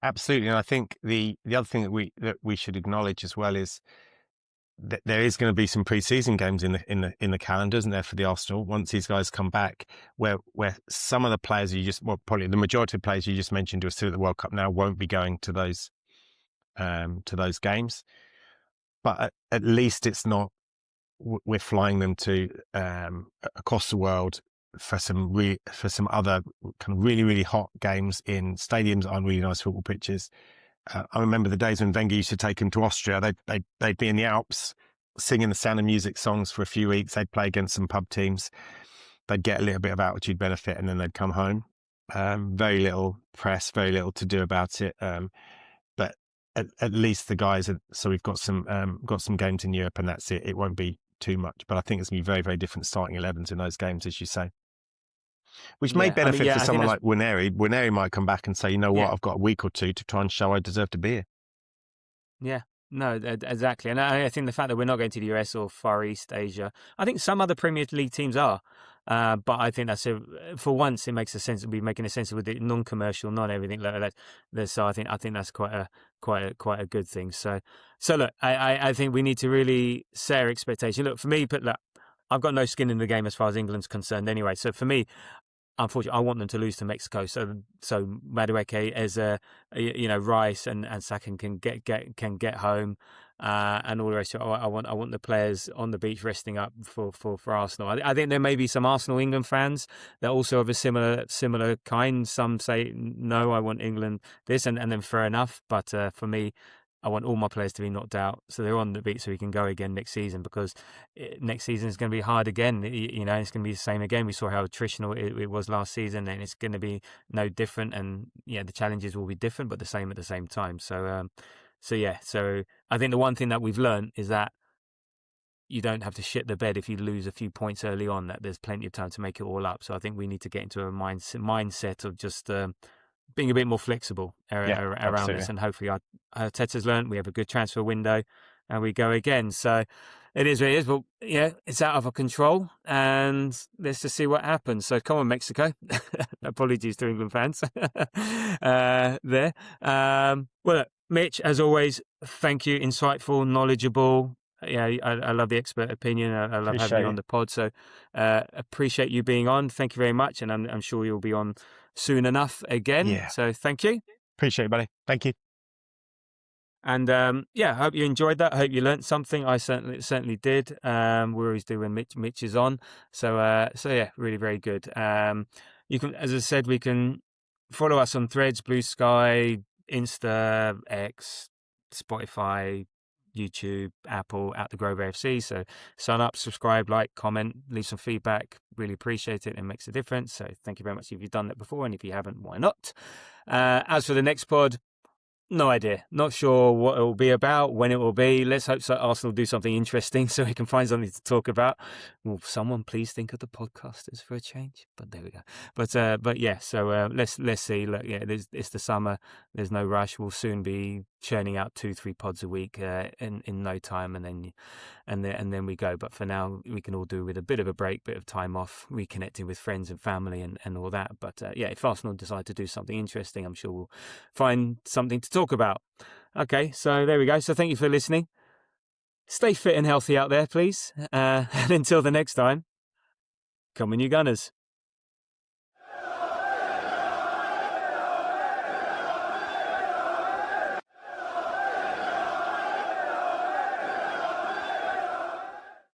absolutely. And I think the other thing that we should acknowledge as well is that there is going to be some pre-season games in the calendar, isn't there, for the Arsenal, once these guys come back, where some of the players probably the majority of players you just mentioned who are still at the World Cup now won't be going to those games. But at least it's not, we're flying them to across the world for some other kind of really, really hot games in stadiums on really nice football pitches. I remember the days when Wenger used to take them to Austria. They'd be in the Alps singing the Sound of Music songs for a few weeks. They'd play against some pub teams. They'd get a little bit of altitude benefit, and then they'd come home. Very little press, very little to do about it. But at least the guys so we've got some games in Europe, and that's it. It won't be too much, but I think it's going to be very, very different starting 11s in those games, as you say. Which may benefit for someone like Winery. Winery might come back and say, you know what, I've got a week or two to try and show I deserve to be here. Yeah, no, exactly. And I think the fact that we're not going to the US or Far East Asia, I think some other Premier League teams are. But I think that's for once it makes a sense. We're making a sense with it non-commercial, not everything like that. So I think that's quite a good thing. So look, I think we need to really set our expectation. Look, for me, look, I've got no skin in the game as far as England's concerned anyway. So for me, unfortunately, I want them to lose to Mexico. So Madueke, as Rice and Saka can get home, and all the rest. I want the players on the beach resting up for Arsenal. I think there may be some Arsenal England fans that also have a similar kind. Some say no, I want England this, and then fair enough. But for me, I want all my players to be knocked out so they're on the beat so we can go again next season, because next season is going to be hard again. It's going to be the same again. We saw how attritional it was last season, and it's going to be no different. And the challenges will be different, but the same at the same time. So I think the one thing that we've learned is that you don't have to shit the bed if you lose a few points early on, that there's plenty of time to make it all up. So I think we need to get into a mindset of just being a bit more flexible around this, and hopefully Arteta's learned. We have a good transfer window, and we go again. So it is what it is, but it's out of our control, and let's just see what happens. So come on, Mexico. Apologies to England fans there. Well, Mitch, as always, thank you. Insightful, knowledgeable. I love the expert opinion. I love having you on the pod. So appreciate you being on. Thank you very much. And I'm sure you'll be on soon enough again. Yeah. So thank you. Appreciate it, buddy. Thank you. And I hope you enjoyed that. I hope you learnt something. I certainly did. We always do when Mitch is on. So really very good. You can, as I said, we can follow us on Threads, Blue Sky, Insta, X, Spotify, YouTube, Apple, at the Grover FC. So sign up, subscribe, like, comment, leave some feedback. Really appreciate it. It makes a difference. So thank you very much if you've done that before, and if you haven't, why not? As for the next pod, no idea. Not sure what it will be about, when it will be. Let's hope so Arsenal do something interesting so we can find something to talk about. Will someone please think of the podcasters for a change? But there we go. But yeah, so let's see. Look, it's the summer. There's no rush. We'll soon be churning out 2-3 pods a week in no time, and then we go. But for now, we can all do with a bit of a break, bit of time off, reconnecting with friends and family and all that. But if Arsenal decide to do something interesting, I'm sure we'll find something to talk about. Okay, so there we go. So thank you for listening. Stay fit and healthy out there, please. And until the next time, come on, you Gunners.